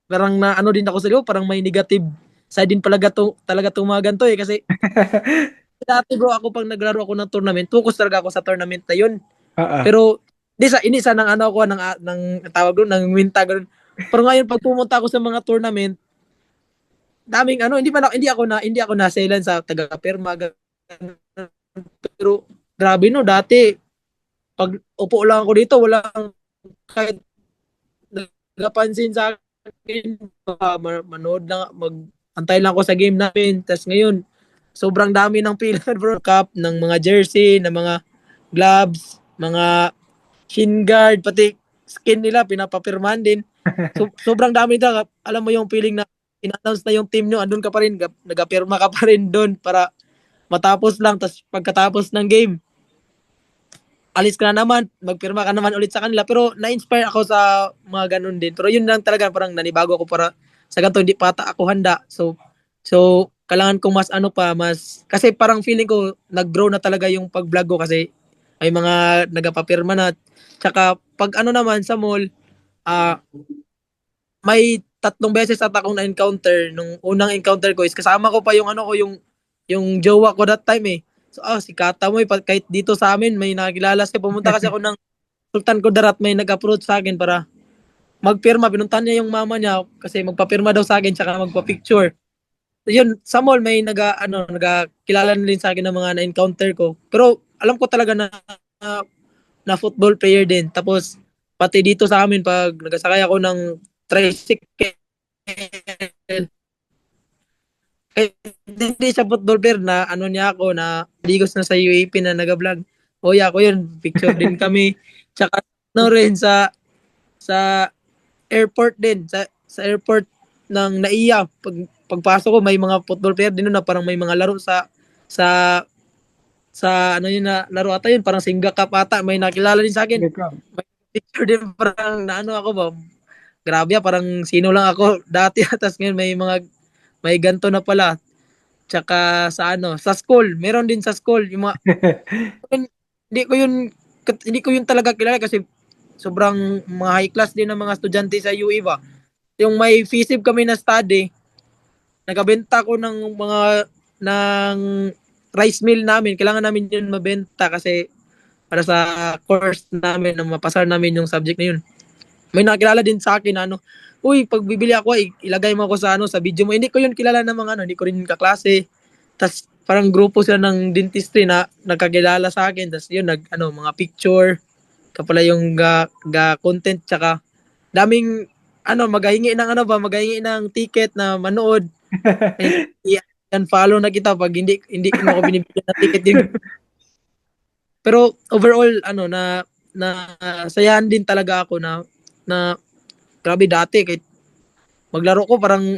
parang naano din ako sa parang may negative side din talaga tumagan to kasi dati bro ako pag naglaro ako ng tournament, focus talaga ako sa tournament na yun. Ah, Pero inisa ng ako ng tawag doon ng winta ganun. Pero ngayon pag pumunta ako sa mga tournament, daming hindi ako naselan sa taga Perma pero grabe no dati pag upo lang ako dito walang kahit nagapansin sa akin manood lang antay lang ako sa game namin. Tas ngayon sobrang dami ng pila bro cup ng mga jersey ng mga gloves, mga shin guard, pati skin nila, pinapapirman din. So, sobrang dami nila. Alam mo yung feeling na in-announce na yung team nyo, andun ka pa rin, nagapirma ka pa rin doon para matapos lang. Tapos pagkatapos ng game, alis ka na naman, magpirma ka naman ulit sa kanila. Pero na-inspire ako sa mga ganun din. Pero yun lang talaga, parang nanibago ako para sa ganito, hindi pa ata ako handa. So kailangan kong kasi parang feeling ko, nag-grow na talaga yung pag-vlog ko kasi may mga nagapapirma na. Tsaka pag naman sa mall, ah may 3 beses at akong na-encounter. Nung unang encounter ko is kasama ko pa yung ano ko, yung jowa ko that time eh. So, si Kata mo, kahit dito sa amin, may nakilala siya. Pumunta kasi ako ng Sultan Kudarat, may nag-approach sa akin para magpirma. Pinuntahan niya yung mama niya kasi magpapirma daw sa akin tsaka magpa-picture. So, yun, sa mall may nagakilala na rin sa akin ng mga na-encounter ko. Pero alam ko talaga na football player din. Tapos pati dito sa amin pag nagasakay ako ng tricycle, eh, hindi siya football player na ano niya ako na ligos na sa UAP na nag-vlog. O yeah, ako yun, picture din kami. Tsaka ano rin sa airport din, sa airport ng NAIA. Pagpasok ko may mga football player din na parang may mga laro sa sa ano yun na laro ata yun, parang Singa Cup ata, may nakilala din sa akin. May picture din parang na ano ako ba, grabe parang sino lang ako dati tapos ngayon may ganto na pala. Tsaka sa ano, sa school, meron din sa school yung mga hindi ko yun hindi ko yun talaga kilala kasi sobrang mga high class din ng mga estudyante sa UE ba. Yung may FISIB kami na study, nagabenta ko ng mga ng rice mill namin. Kailangan namin yun mabenta kasi para sa course namin na mapasar namin yung subject na yun. May nakilala din sa akin na ano, uy, pag bibili ako, ilagay mo ako sa ano, sa video mo. Hindi ko yun kilala ng mga ano, hindi ko rin kaklase. Tas parang grupo sila ng dentistry na nagkakilala sa akin. Tas yun, mga picture, kapala yung content, tsaka daming, maghahingi ng maghahingi ng ticket na manood. Yan, follow na kita pag hindi mo ako binibigyan ng ticket din. Pero overall, na sayahan din talaga ako na grabe dati kahit maglaro ko parang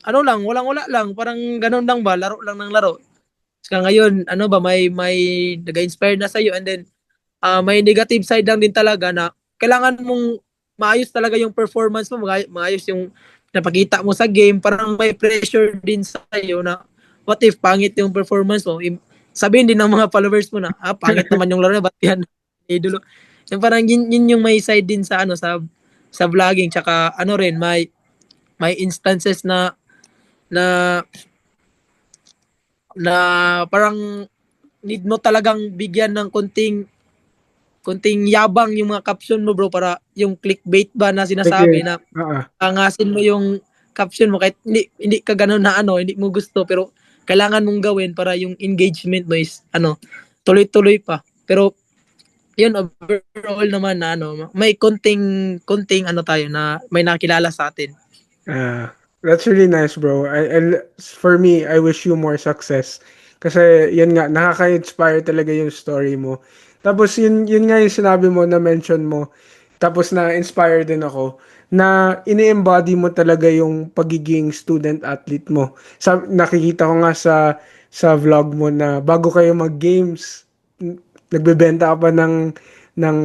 wala lang, parang ganun lang ba, laro lang ng laro. Saka ngayon, may nag-inspire na sa'yo, and then may negative side lang din talaga na kailangan mong maayos talaga yung performance mo, maayos yung napakita mo sa game, parang may pressure din sa'yo na what if pangit yung performance mo, sabihin din ng mga followers mo na, pangit naman yung laro na, ba't yan, idolo. Yung parang yun yung may side din sa vlogging, tsaka rin, may instances na na parang need mo talagang bigyan ng konting yabang yung mga caption mo bro para yung clickbait ba na sinasabi Okay. na angasin mo yung caption mo kahit hindi ka ganun na hindi mo gusto pero kailangan mong gawin para yung engagement mo is tuloy-tuloy pa. Pero yun overall naman na may konting tayo na may nakilala sa atin. That's really nice, bro. For me, I wish you more success. Kasi, yun nga, nakaka-inspire talaga yung story mo. Tapos, yun nga yung sinabi mo, na mention mo. Tapos, na-inspire din ako na ini-embody mo talaga yung pagiging student-athlete mo. Nakikita ko nga sa vlog mo na bago kayo mag-games, nagbebenta ka pa ng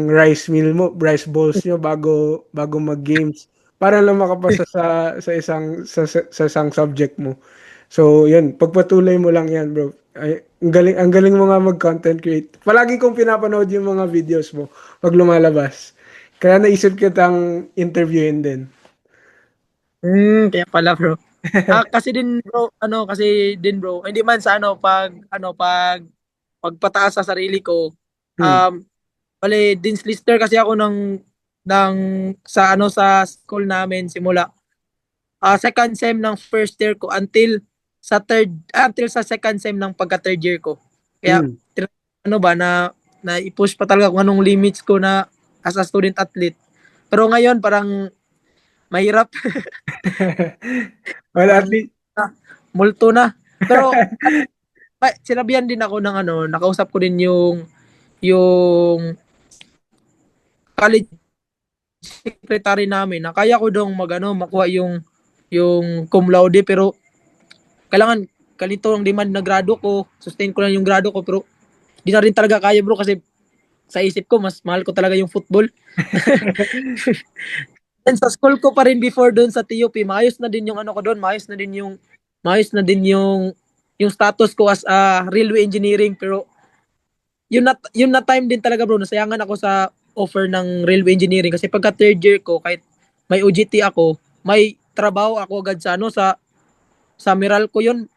rice balls nyo bago mag-games para lang makapasa sa isang subject mo. So, yun, pagpatuloy mo lang yan, bro. Ay, ang galing mo nga mag-content create. Palagi kong pinapanood yung mga videos mo pag lumalabas. Kaya naisip kitang interviewin din. Kaya pala bro. Kasi din bro, hindi man sa pagpataas sa sarili ko. Hmm. Bale, Dean's Lister kasi ako ng sa school namin simula second sem ng first year ko until sa second sem ng pagka third year ko. Kaya Hmm. na i-push pa talaga kung anong limits ko na as a student athlete. Pero ngayon parang mahirap. Well, at Parang least, multo na. Pero sinabihan din ako ng nakausap ko din yung college secretary namin na kaya ko dong makuha yung cum laude pero kailangan kalito ang demand na grado ko, sustain ko lang yung grado ko pero di na rin talaga kaya bro kasi sa isip ko mas mahal ko talaga yung football. And sa school ko pa rin before doon sa TUP, maayos na din yung ko doon, maayos na din yung status ko as railway engineering pero yun na time din talaga bro, nasayangan ako sa offer ng railway engineering kasi pagka third year ko kahit may OJT ako, may trabaho ako agad sa ano sa Meralco yun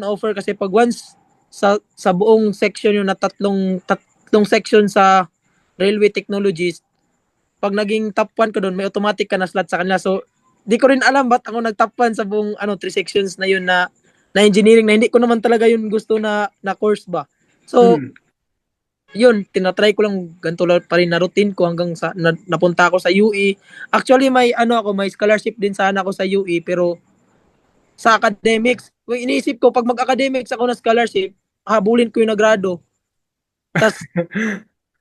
offer kasi pag once sa buong section yun na tatlong section sa railway technologies, pag naging top 1 ka doon, may automatic ka na slot sa kanila. So, di ko rin alam ba't ako nag-top 1 sa buong three sections na yun na engineering na hindi ko naman talaga yun gusto na course ba. So, Hmm. yun, tinatry ko lang ganito lang pa rin na routine ko hanggang sa napunta ako sa UE. Actually, may scholarship din sana ako sa UE pero sa academics, kung iniisip ko pag mag-academics ako na scholarship, habulin ko yung nagrado. Tas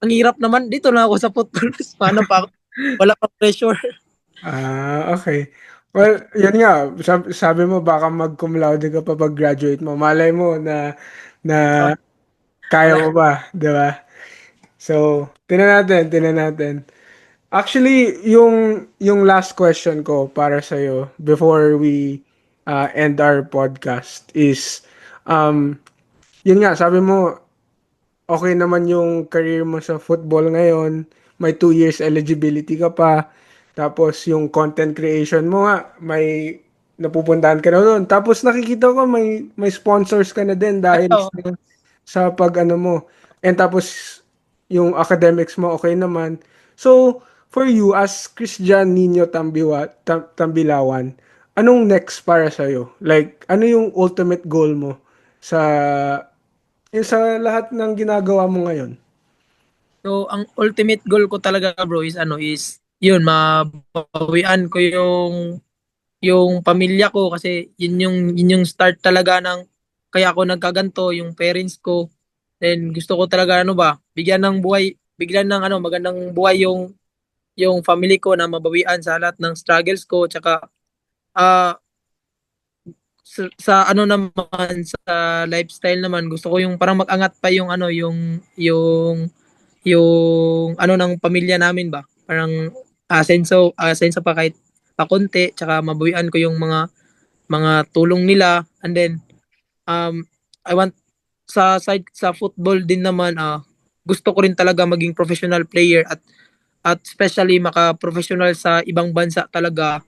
ang hirap naman dito na ako sa football. Paano pa ako? Wala pang pressure. Okay. Well, yun nga, sabi mo baka mag-cum laude ka pa pag-graduate mo. Malay mo na Ah, kaya wala. mo ba, 'di ba? So, tingnan natin. Actually, yung last question ko para sa before we end our podcast is um yun nga, sabi mo okay naman yung career mo sa football ngayon. May 2 years eligibility ka pa. Tapos yung content creation mo nga, may napupuntahan ka na doon. Tapos nakikita ko may sponsors ka na din dahil Ano, sa pag ano mo. And tapos yung academics mo okay naman. So, for you as Christian Nino Tambilawan, anong next para sa'yo? Like, ano yung ultimate goal mo sa sa lahat ng ginagawa mo ngayon? so ang ultimate goal ko talaga bro is yun mabawian ko yung pamilya ko kasi yun yung start talaga ng kaya ako nagkaganto yung parents ko. Then gusto ko talaga bigyan ng magandang buhay yung family ko na mabawian sa lahat ng struggles ko tsaka ah sa ano naman sa lifestyle naman gusto ko yung parang mag-angat pa yung ano ng pamilya namin ba parang asenso pa kahit pakonti tsaka mabawian ko yung mga tulong nila and then I want sa football din naman gusto ko rin talaga maging professional player at especially maka-professional sa ibang bansa talaga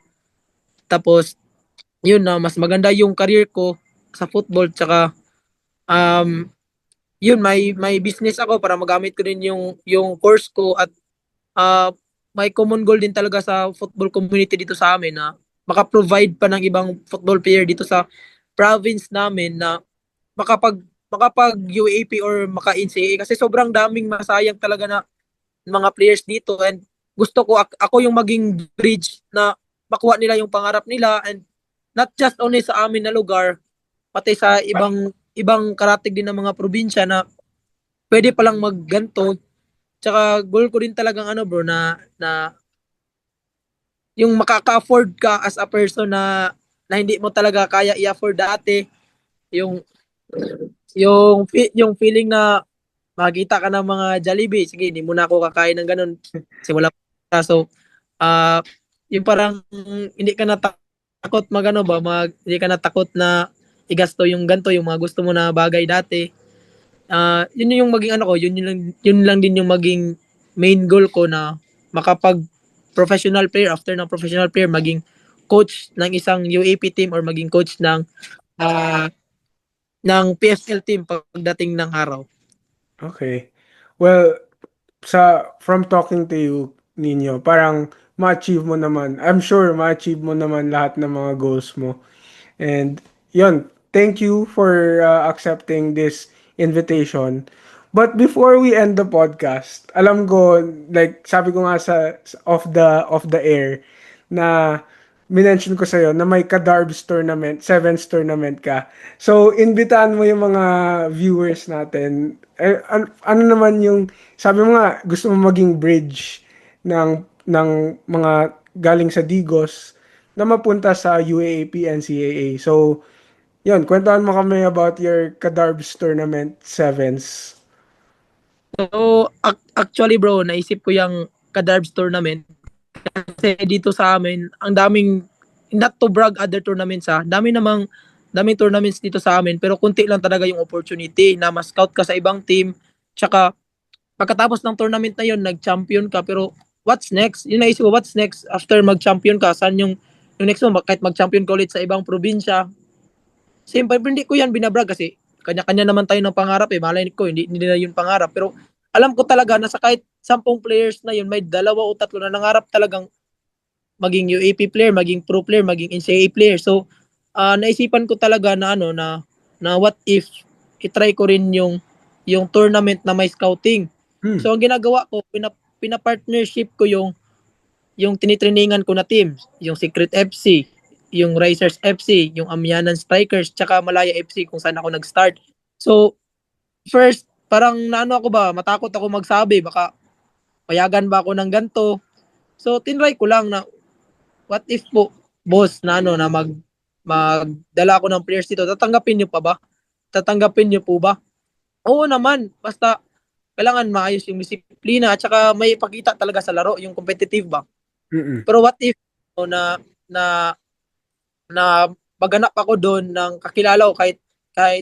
tapos yun na mas maganda yung career ko sa football tsaka um yun may business ako para magamit ko din yung course ko at uh, may common goal din talaga sa football community dito sa amin na maka-provide pa ng ibang football player dito sa province namin na makapag makapag UAP or maka NCAA kasi sobrang daming masayang talaga na mga players dito and gusto ko ako yung maging bridge na makuha nila yung pangarap nila and not just only sa amin na lugar pati sa ibang karatig din ng mga probinsya na pwede palang magganto. Tsaka goal ko din talagang bro na yung makaka-afford ka as a person na hindi mo talaga kaya i-afford dati yung yung feeling na makita ka ng mga Jollibee sige hindi mo na ako kakain ng ganun kasi wala pa so uh, yung parang hindi ka natakot hindi ka natakot na igasto yung ganto yung mga gusto mo na bagay dati yun yung maging yun lang din yung maging main goal ko na makapag professional player after ng professional player maging coach ng isang UAP team or maging coach uh, ng PSL team pagdating ng araw. Okay. Well, from talking to you, Nino, parang ma-achieve mo naman. I'm sure ma-achieve mo naman lahat ng mga goals mo. And yun, thank you for accepting this invitation. But before we end the podcast, alam ko, like sabi ko nga off the air, na minention ko sa'yo na may ka-Darbs tournament, sevens tournament ka. So, inbitahan mo yung mga viewers natin. Ano naman yung, sabi mo nga, gusto mo maging bridge ng mga galing sa Digos na mapunta sa UAAP NCAA. So, yun, kwentuhan mo kami about your ka-Darbs tournament sevens. So actually bro naisip ko yung Kadarbs tournament kasi dito sa amin ang daming not to brag other tournaments daming tournaments dito sa amin pero kunti lang talaga yung opportunity na ma-scout ka sa ibang team tsaka pagkatapos ng tournament na yun nag-champion ka pero what's next yun naisip ko what's next after mag-champion ka saan yung yung next mo, kahit mag-champion ka ulit sa ibang probinsya, siyempre, hindi ko yan binabrag kasi kanya-kanya naman tayo ng pangarap eh. Malay ko, hindi na yun pangarap. Pero alam ko talaga na sa kahit 10 players na yun, may 2 o 3 na nangarap talagang maging UAP player, maging pro player, maging NCAA player. So, naisipan ko talaga na na what if i-try ko rin yung tournament na may scouting. So, ang ginagawa ko, pina-partnership ko yung tinitrainingan ko na team, yung Secret FC, yung Racers FC, yung Amyanan Strikers, tsaka Malaya FC kung saan ako nag-start. So, first, parang naano ako ba, matakot ako magsabi, baka payagan ba ako ng ganto. So, tinry ko lang na what if po, boss, na na magdala ako ng players dito, tatanggapin niyo pa ba? Tatanggapin niyo po ba? Oo naman, basta kailangan maayos yung disiplina at saka may ipakita talaga sa laro, yung competitive ba? Mm-mm. Pero what if na na na maganap ako doon ng kakilala ko kahit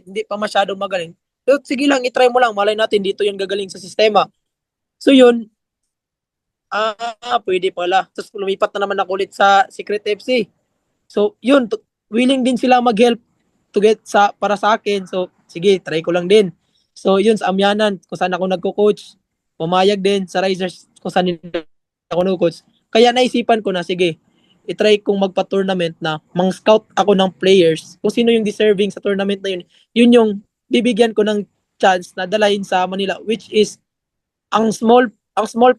hindi pa masyadong magaling. So, sige lang, itry mo lang. Malay natin, dito yung gagaling sa sistema. So, yun, pwede pala. Tapos, lumipat na naman ako ulit sa Secret FC. So, yun, willing din sila mag-help to get para sa akin. So, sige, try ko lang din. So, yun, sa Amyanan, kung saan ako nagko-coach, pumayag din sa Risers, kung saan ako nagko-coach. Kaya naisipan ko na, sige, itry kong magpa-tournament na mang-scout ako ng players, kung sino yung deserving sa tournament na yun, yun yung bibigyan ko ng chance na dalahin sa Manila, which is ang small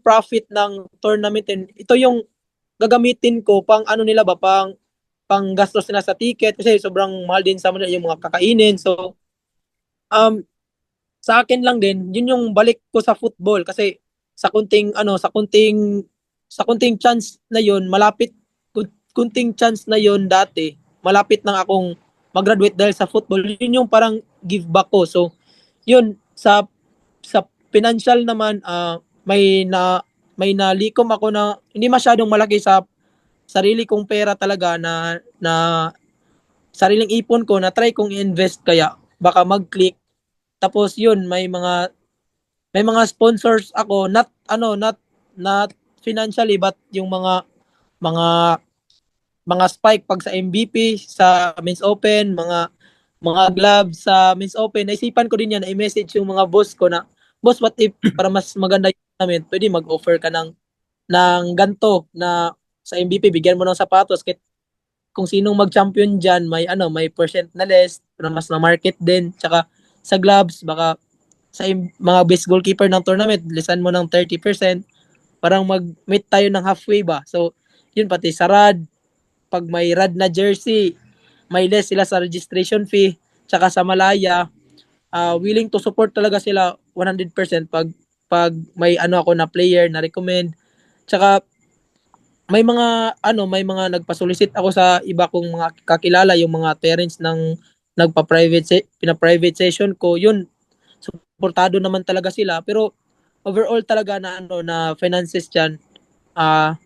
profit ng tournament. And ito yung gagamitin ko pang ano nila ba, pang gastos nila sa ticket kasi sobrang mahal din sa Manila yung mga kakainin. So, um, sa akin lang din, yun yung balik ko sa football kasi sa kunting chance na yun, kunting chance na yun dati, malapit nang akong mag-graduate dahil sa football. Yun yung parang give back ko. So, yun sa financial naman, may nalikom ako na hindi masyadong malaki sa sarili kong pera talaga na sariling ipon ko na try kong i-invest kaya baka mag-click. Tapos yun, may mga sponsors ako, not financially, but yung mga mga spike pag sa MVP, sa Men's Open, mga gloves sa Men's Open. Naisipan ko din yan, i-message yung mga boss ko na, boss, what if para mas maganda yung namin, pwede mag-offer ka ng ganto na sa MVP, bigyan mo ng sapatos, kahit kung sinong mag-champion diyan, may percent na less, para mas na market din. Tsaka sa gloves, baka sa mga best goalkeeper ng tournament, lisan mo ng 30%, parang mag-meet tayo ng halfway ba. So, yun, pati sa rad, pag may rad na jersey, may less sila sa registration fee. Tsaka sa Malaya, willing to support talaga sila 100% pag may ako na player na recommend. Tsaka may mga nagpa-solicit ako sa iba kong mga kakilala, yung mga parents ng pina-private session ko. Yun, suportado naman talaga sila, pero overall talaga na finances diyan, ah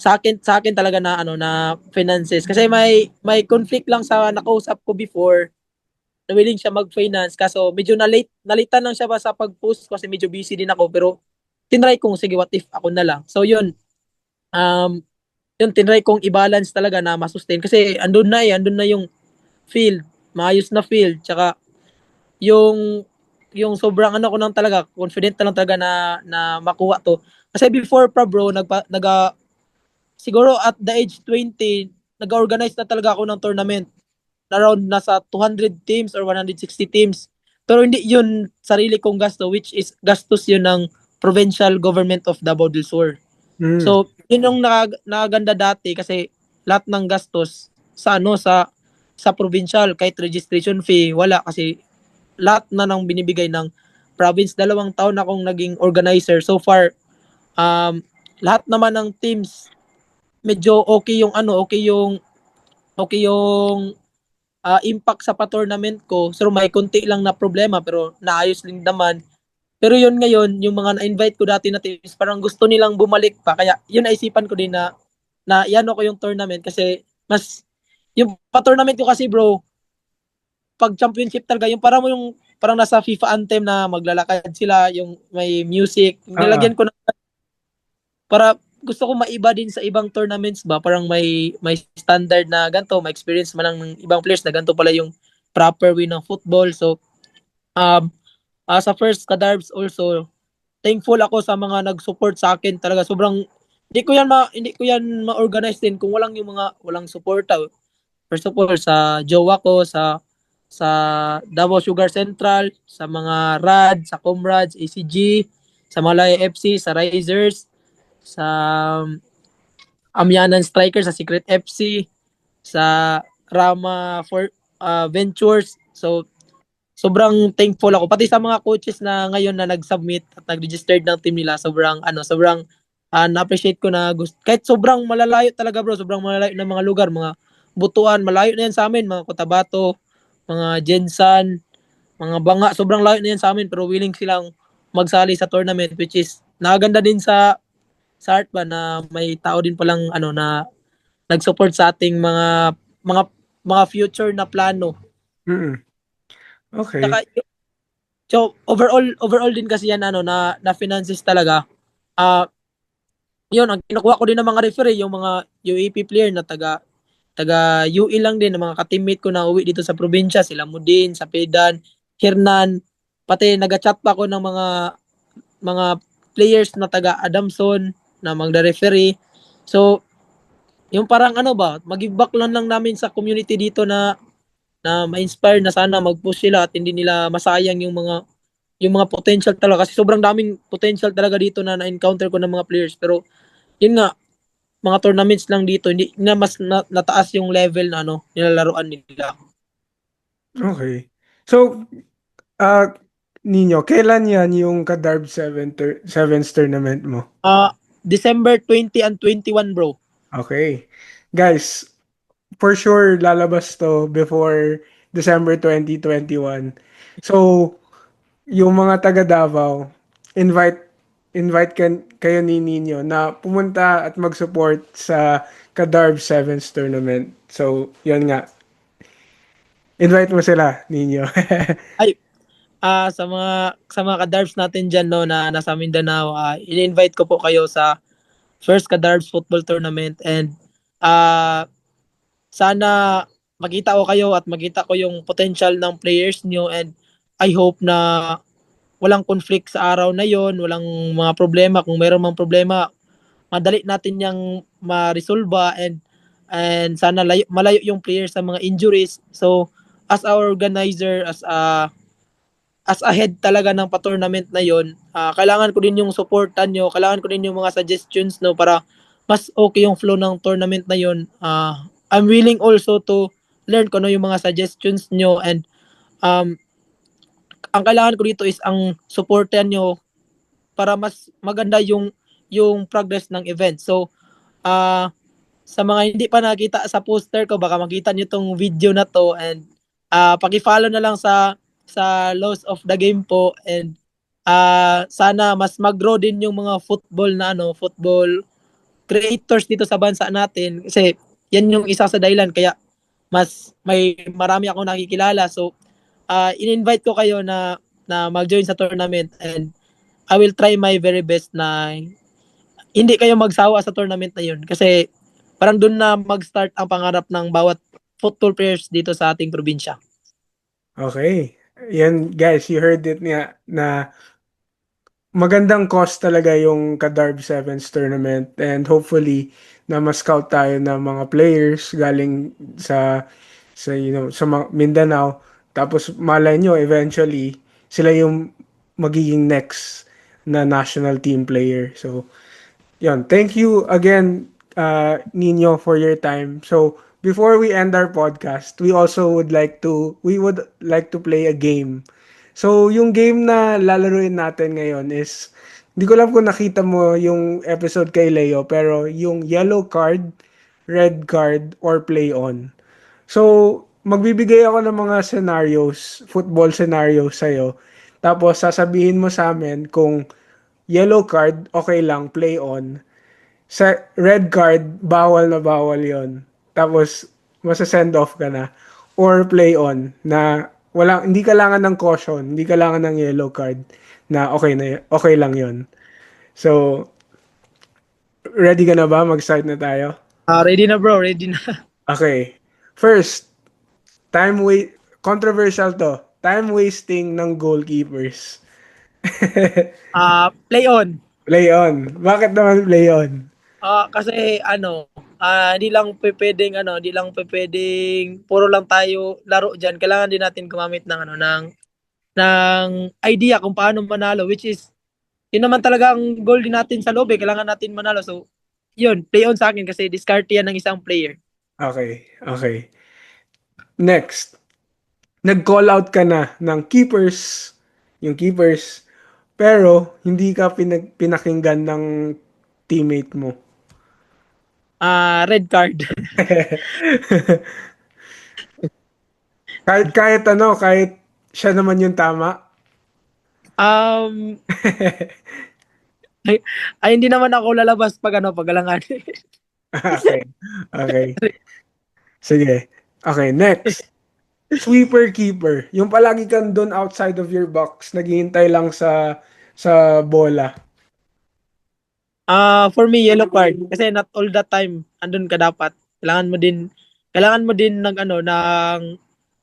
sa akin talaga na finances kasi may conflict lang sa nakausap ko before na willing siya mag-finance, kaso medyo nalitan lang siya ba sa pag-post kasi medyo busy din ako. Pero tinry kong, sige, what if ako na lang. So um yun, tinry kong i-balance talaga na masustain kasi andun na yung field, maayos na field, tsaka yung yung sobrang ko lang talaga, confident na lang talaga na makuha to. Kasi before pa bro, siguro at the age 20, nag-organize na talaga ako ng tournament. Around nasa 200 teams or 160 teams. Pero hindi yun sarili kong gasto, which is gastos yun ng provincial government of Davao del Sur. Mm. So, yun yung nakaganda dati kasi lahat ng gastos sa provincial, kahit registration fee, wala kasi lahat na nang binibigay ng province. 2 taon akong naging organizer. So far, lahat naman ng teams medyo okay yung impact sa pa-tournament ko. So may konti lang na problema pero naayos din naman. Pero yun ngayon, yung mga na-invite ko dati na teams, parang gusto nilang bumalik pa. Kaya yun, naisipan ko din na iano ko yung tournament kasi yung pa-tournament ko kasi bro, pag championship talaga, parang nasa FIFA anthem na maglalakad sila, yung may music, Ah, nilagyan ko na para gusto ko maiba din sa ibang tournaments ba, parang may standard na ganito, may experience man lang ng ibang players na ganito pala yung proper way ng football. So, um, sa first Kadarbs also, thankful ako sa mga nag-support sa akin talaga. Sobrang hindi ko yan ma-organize din kung walang yung mga walang suporta. First of all sa jowa ko, sa Davao Sugar Central, sa mga RAD, sa Comrades, ACG, sa Malaya FC, sa Risers, sa Amyanan Strikers, sa Secret FC, sa Rama for Ventures. So sobrang thankful ako pati sa mga coaches na ngayon na nag-submit at nag-registered ng team nila. Sobrang na-appreciate ko na kahit sobrang malalayo talaga bro, sobrang malalayo ng mga lugar, mga Butuan, malayo na yan sa amin, mga Cotabato, mga Jensan, mga Banga, sobrang layo na yan sa amin pero willing silang magsali sa tournament, which is nakaganda din sa art ba na may tao din palang na nag-support sa ating mga mga future na plano. Mm. Saka Okay. so overall din kasi yan na finances talaga. Ah yun, ang kinukuha ko din ng mga referee, yung mga UAP player na taga UE lang din, ng mga ka-teammate ko na uwi dito sa probinsya, sila Mudin, sa Pedan, Hernan, pati nag-chat pa ako ng mga players na taga Adamson na magda-referee. So, yung parang mag-give back lang namin sa community dito na ma-inspire na sana mag-push sila at hindi nila masayang yung mga potential talaga kasi sobrang daming potential talaga dito na na-encounter ko ng mga players pero yun nga mga tournaments lang dito hindi na mas nataas yung level na nilalaruan nila. Okay. So, ah, Nino, kailan yan yung Kadarb Sevens tournament mo? December 20 and 21 bro. Okay. Guys, for sure lalabas to before December 2021. So, yung mga taga Davao, invite kayo ni Nino na pumunta at mag-support sa Kadarb Sevens tournament. So, yun nga. Invite mo sila, Nino. Ay, sa mga kadarbs natin diyan na nasa Mindanao, ini-invite ko po kayo sa first Kadarbs football tournament and ah sana makita ko kayo at makita ko yung potential ng players nyo and I hope na walang conflict sa araw na yon, walang mga problema. Kung mayroon mang problema, madali natin yang ma-resolve and sana malayo yung players sa mga injuries. So, as our organizer, as a head talaga ng pa-tournament na yon, kailangan ko din yung supportan nyo, kailangan ko din yung mga suggestions no para mas okay yung flow ng tournament na yon. I'm willing also to learn ko yung mga suggestions nyo and um, ang kailangan ko dito is ang supportan nyo para mas maganda yung progress ng event. So, sa mga hindi pa nakita sa poster ko, baka makita niyo tong video na to and paki-follow na lang sa Laws of the Game po and sana mas mag-grow din yung mga football creators dito sa bansa natin kasi yan yung isa sa dahilan kaya mas may marami akong nakikilala. So, in-invite ko kayo na mag-join sa tournament and I will try my very best na hindi kayo magsawa sa tournament na yun kasi parang doon na mag-start ang pangarap ng bawat football players dito sa ating probinsya. Okay. Yan, guys, you heard it nga na magandang cause talaga yung Kadarb Sevens tournament and hopefully na ma-scout tayo ng mga players galing sa sa Mindanao tapos malay nyo eventually sila yung magiging next na national team player. So, yun. Thank you again, Nino, for your time. So, before we end our podcast, we would like to play a game. So, yung game na lalaruin natin ngayon is, hindi ko alam kung nakita mo yung episode kay Leo, pero yung yellow card, red card, or play on. So, magbibigay ako ng mga scenarios, football scenarios sa'yo. Tapos, sasabihin mo sa amin kung yellow card, okay lang, play on. Sa red card, bawal na bawal yon. Tapos, masa-send off ka na. Or play on, na hindi kailangan ng caution, hindi kailangan ng yellow card, na okay lang yon. So, Ready ka na ba? Mag-start na tayo? Ready na bro, ready na. Okay. First, time wait controversial to. Time wasting ng goalkeepers. Play on. Play on. Bakit naman play on? Kasi hindi lang pwedeng hindi lang pwedeng puro lang tayo laro diyan. Kailangan din natin gumamit ng ng idea kung paano manalo, which is yun naman talaga ang goal din natin sa loob, kailangan natin manalo. So, yun, play on sa akin kasi discard yan ng isang player. Okay. Okay. Next, nag-call out ka na ng keepers, yung keepers, pero hindi ka pinakinggan ng teammate mo. Red card. kahit siya naman yung tama. um, hindi naman ako lalabas pag alangan. Okay. Okay. Sige. Okay, next. Sweeper keeper. Yung palagi kang doon outside of your box, naghihintay lang sa bola. For me, yellow card. Kasi not all the time andun ka dapat. Kailangan mo din ng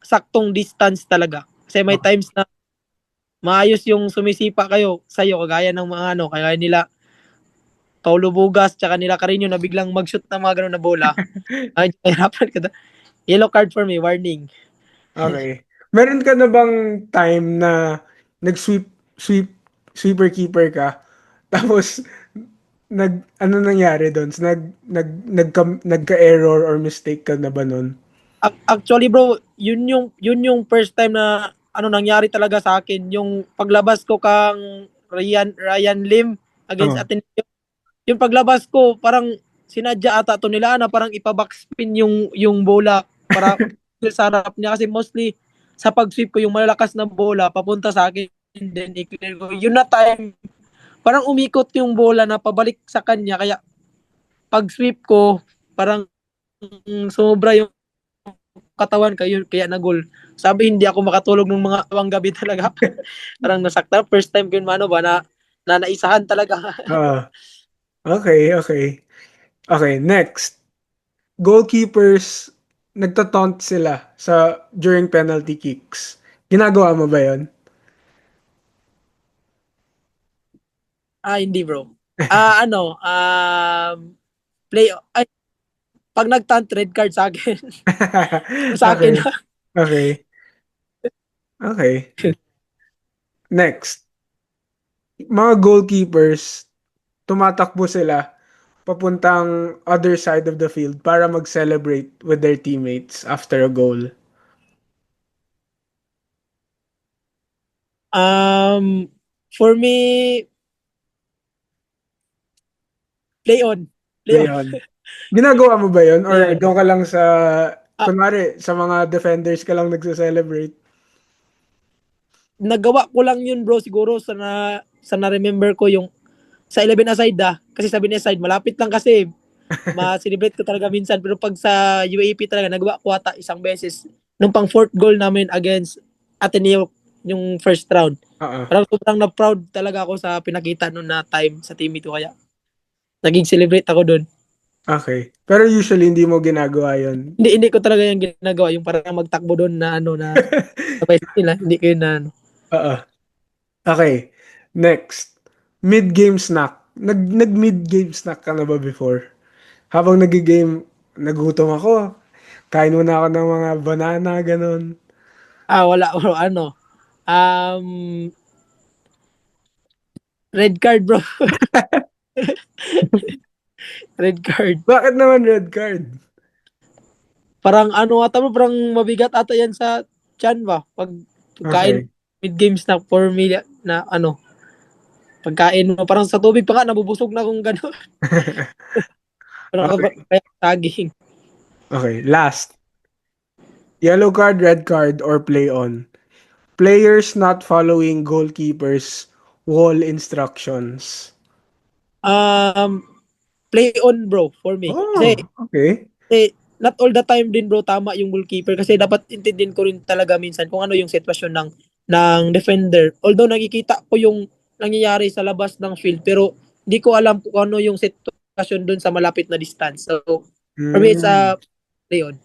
saktong distance talaga. Kasi may Okay. times na maayos yung sumisipa kayo sa'yo, kagaya ng mga kagaya nila Paulo Bugas, tsaka nila Carino na biglang mag-shoot ng mga ganun na bola. Ay, hirapan ka. Yellow card for me, warning. Okay. Meron ka na bang time na nag-sweep sweep sweeper keeper ka? Tapos ano nangyari doon? Nagka-error or mistake ka na ba noon? Actually bro, yun yung first time na nangyari talaga sa akin, yung paglabas ko kang Ryan Lim against Oh. Ateneo. Yung paglabas ko, parang sinadya ata to nila na parang ipa-backspin yung bola para sa harap niya, kasi mostly sa pag-sweep ko yung malalakas na bola papunta sa akin, then i-clear ko. Yun na time, parang umikot yung bola na pabalik sa kanya, kaya pag-sweep ko parang sobra yung katawan kaya na goal. Sabi hindi ako makatulog ng mga awang gabi talaga. Parang nasaktan. First time ko yun na naisahan talaga. Ah, okay, okay. Okay, next. Goalkeepers, nagtataunt sila during penalty kicks. Ginagawa mo ba 'yon? Hindi bro. Play, ay, pag nag-taunt, red card sa akin. Sa akin. Okay, okay, okay. Next, mga goalkeepers, tumatakbo sila papuntang other side of the field para mag-celebrate with their teammates after a goal. For me, play on. Play on. Ngayon, ginagawa mo ba 'yon Play or on. doon ka lang Ah, kunwari sa mga defenders ka lang nagse-celebrate? Nagawa ko lang yun bro, siguro sa na-remember ko yung sa 11 aside kasi sa 11 aside malapit lang kasi ma-celebrate ko talaga minsan, pero pag sa UAP talaga nagawa ko ata isang beses nung pang fourth goal namin against Ateneo yung first round. Oo. Parang sobrang na proud talaga ako sa pinakita noon na time sa team ito, kaya naging celebrate ako doon. Okay. Pero usually hindi mo ginagawa 'yon. Hindi ko talaga yung ginagawa, yung parang magtakbo doon na na sabay nila, hindi ko yun na Oo. Okay. Next. Mid-game snack. Nag-mid-game snack ka na ba before? Habang nag-game, nagutom ako. Kain muna ako ng mga banana, ganun. wala bro, um red card bro. Red card. Bakit naman red card? Parang ata mo, parang mabigat ata yan sa chan ba? Pagkain Okay. mid-games na for me na pagkain mo, parang sa tubig pa nga, nabubusog na kung gano'n. Parang Okay. kaya saging. Okay. Last. Yellow card, red card, or play on. Players not following goalkeepers' wall instructions. Um, Play on bro, for me. Kasi, Oh, okay. kasi not all the time din bro tama yung goalkeeper, kasi dapat intindihin ko rin talaga minsan kung ano yung sitwasyon ng defender. Although nakikita ko yung nangyayari sa labas ng field, pero hindi ko alam kung ano yung sitwasyon discussion dun sa malapit na distance. So, for me, it's Hmm. yun.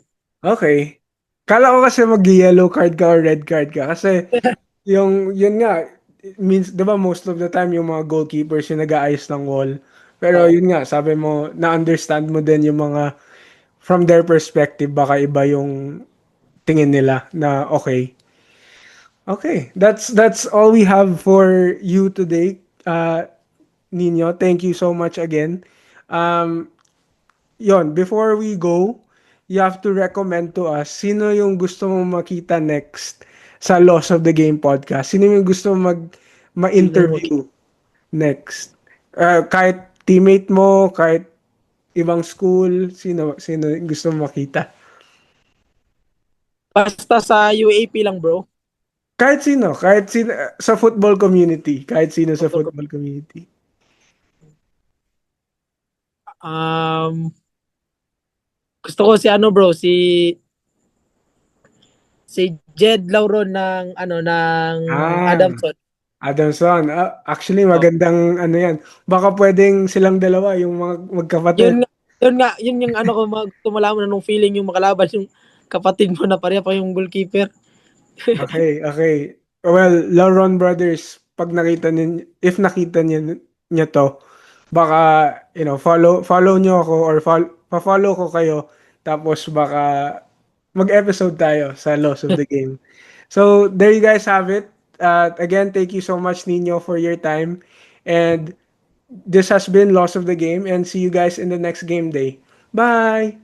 Okay. Kala ko kasi mag-yellow card ka or red card ka kasi yung yun nga it means 'di ba most of the time yung mga goalkeepers yung nag-aayos ng wall. Pero Oo. yun nga sabi mo na-understand mo din yung mga from their perspective baka iba yung tingin nila na okay. Okay, that's all we have for you today. Nino, thank you so much again. Um, yon, before we go, you have to recommend to us sino yung gusto mong makita next sa Loss of the Game podcast. Sino yung gusto mong Sino yung ma-interview next? Kahit teammate mo, kahit ibang school, sino yung gusto mong makita? basta sa UAP lang, bro. Kahit sino sa football community, kahit sino sa football community. Um, gusto ko si ano, bro, si Jed Lauron ng Ah, Adamson. Adamson. Actually, Oh. magandang ano yan. Baka pwedeng silang dalawa, yung mga magkapatid. Yun yung ano ko gusto malaman anong feeling yung makalaban yung kapatid mo na pareha pa yung goalkeeper. Okay, okay. Well, Lauron Brothers, pag nakita niyo, if nakita niyo to, baka, follow niyo ako or pa-follow ko kayo. Tapos baka mag-episode tayo sa Loss of the Game. So, there you guys have it. Again, thank you so much, Nino, for your time. And this has been Loss of the Game, and see you guys in the next game day. Bye!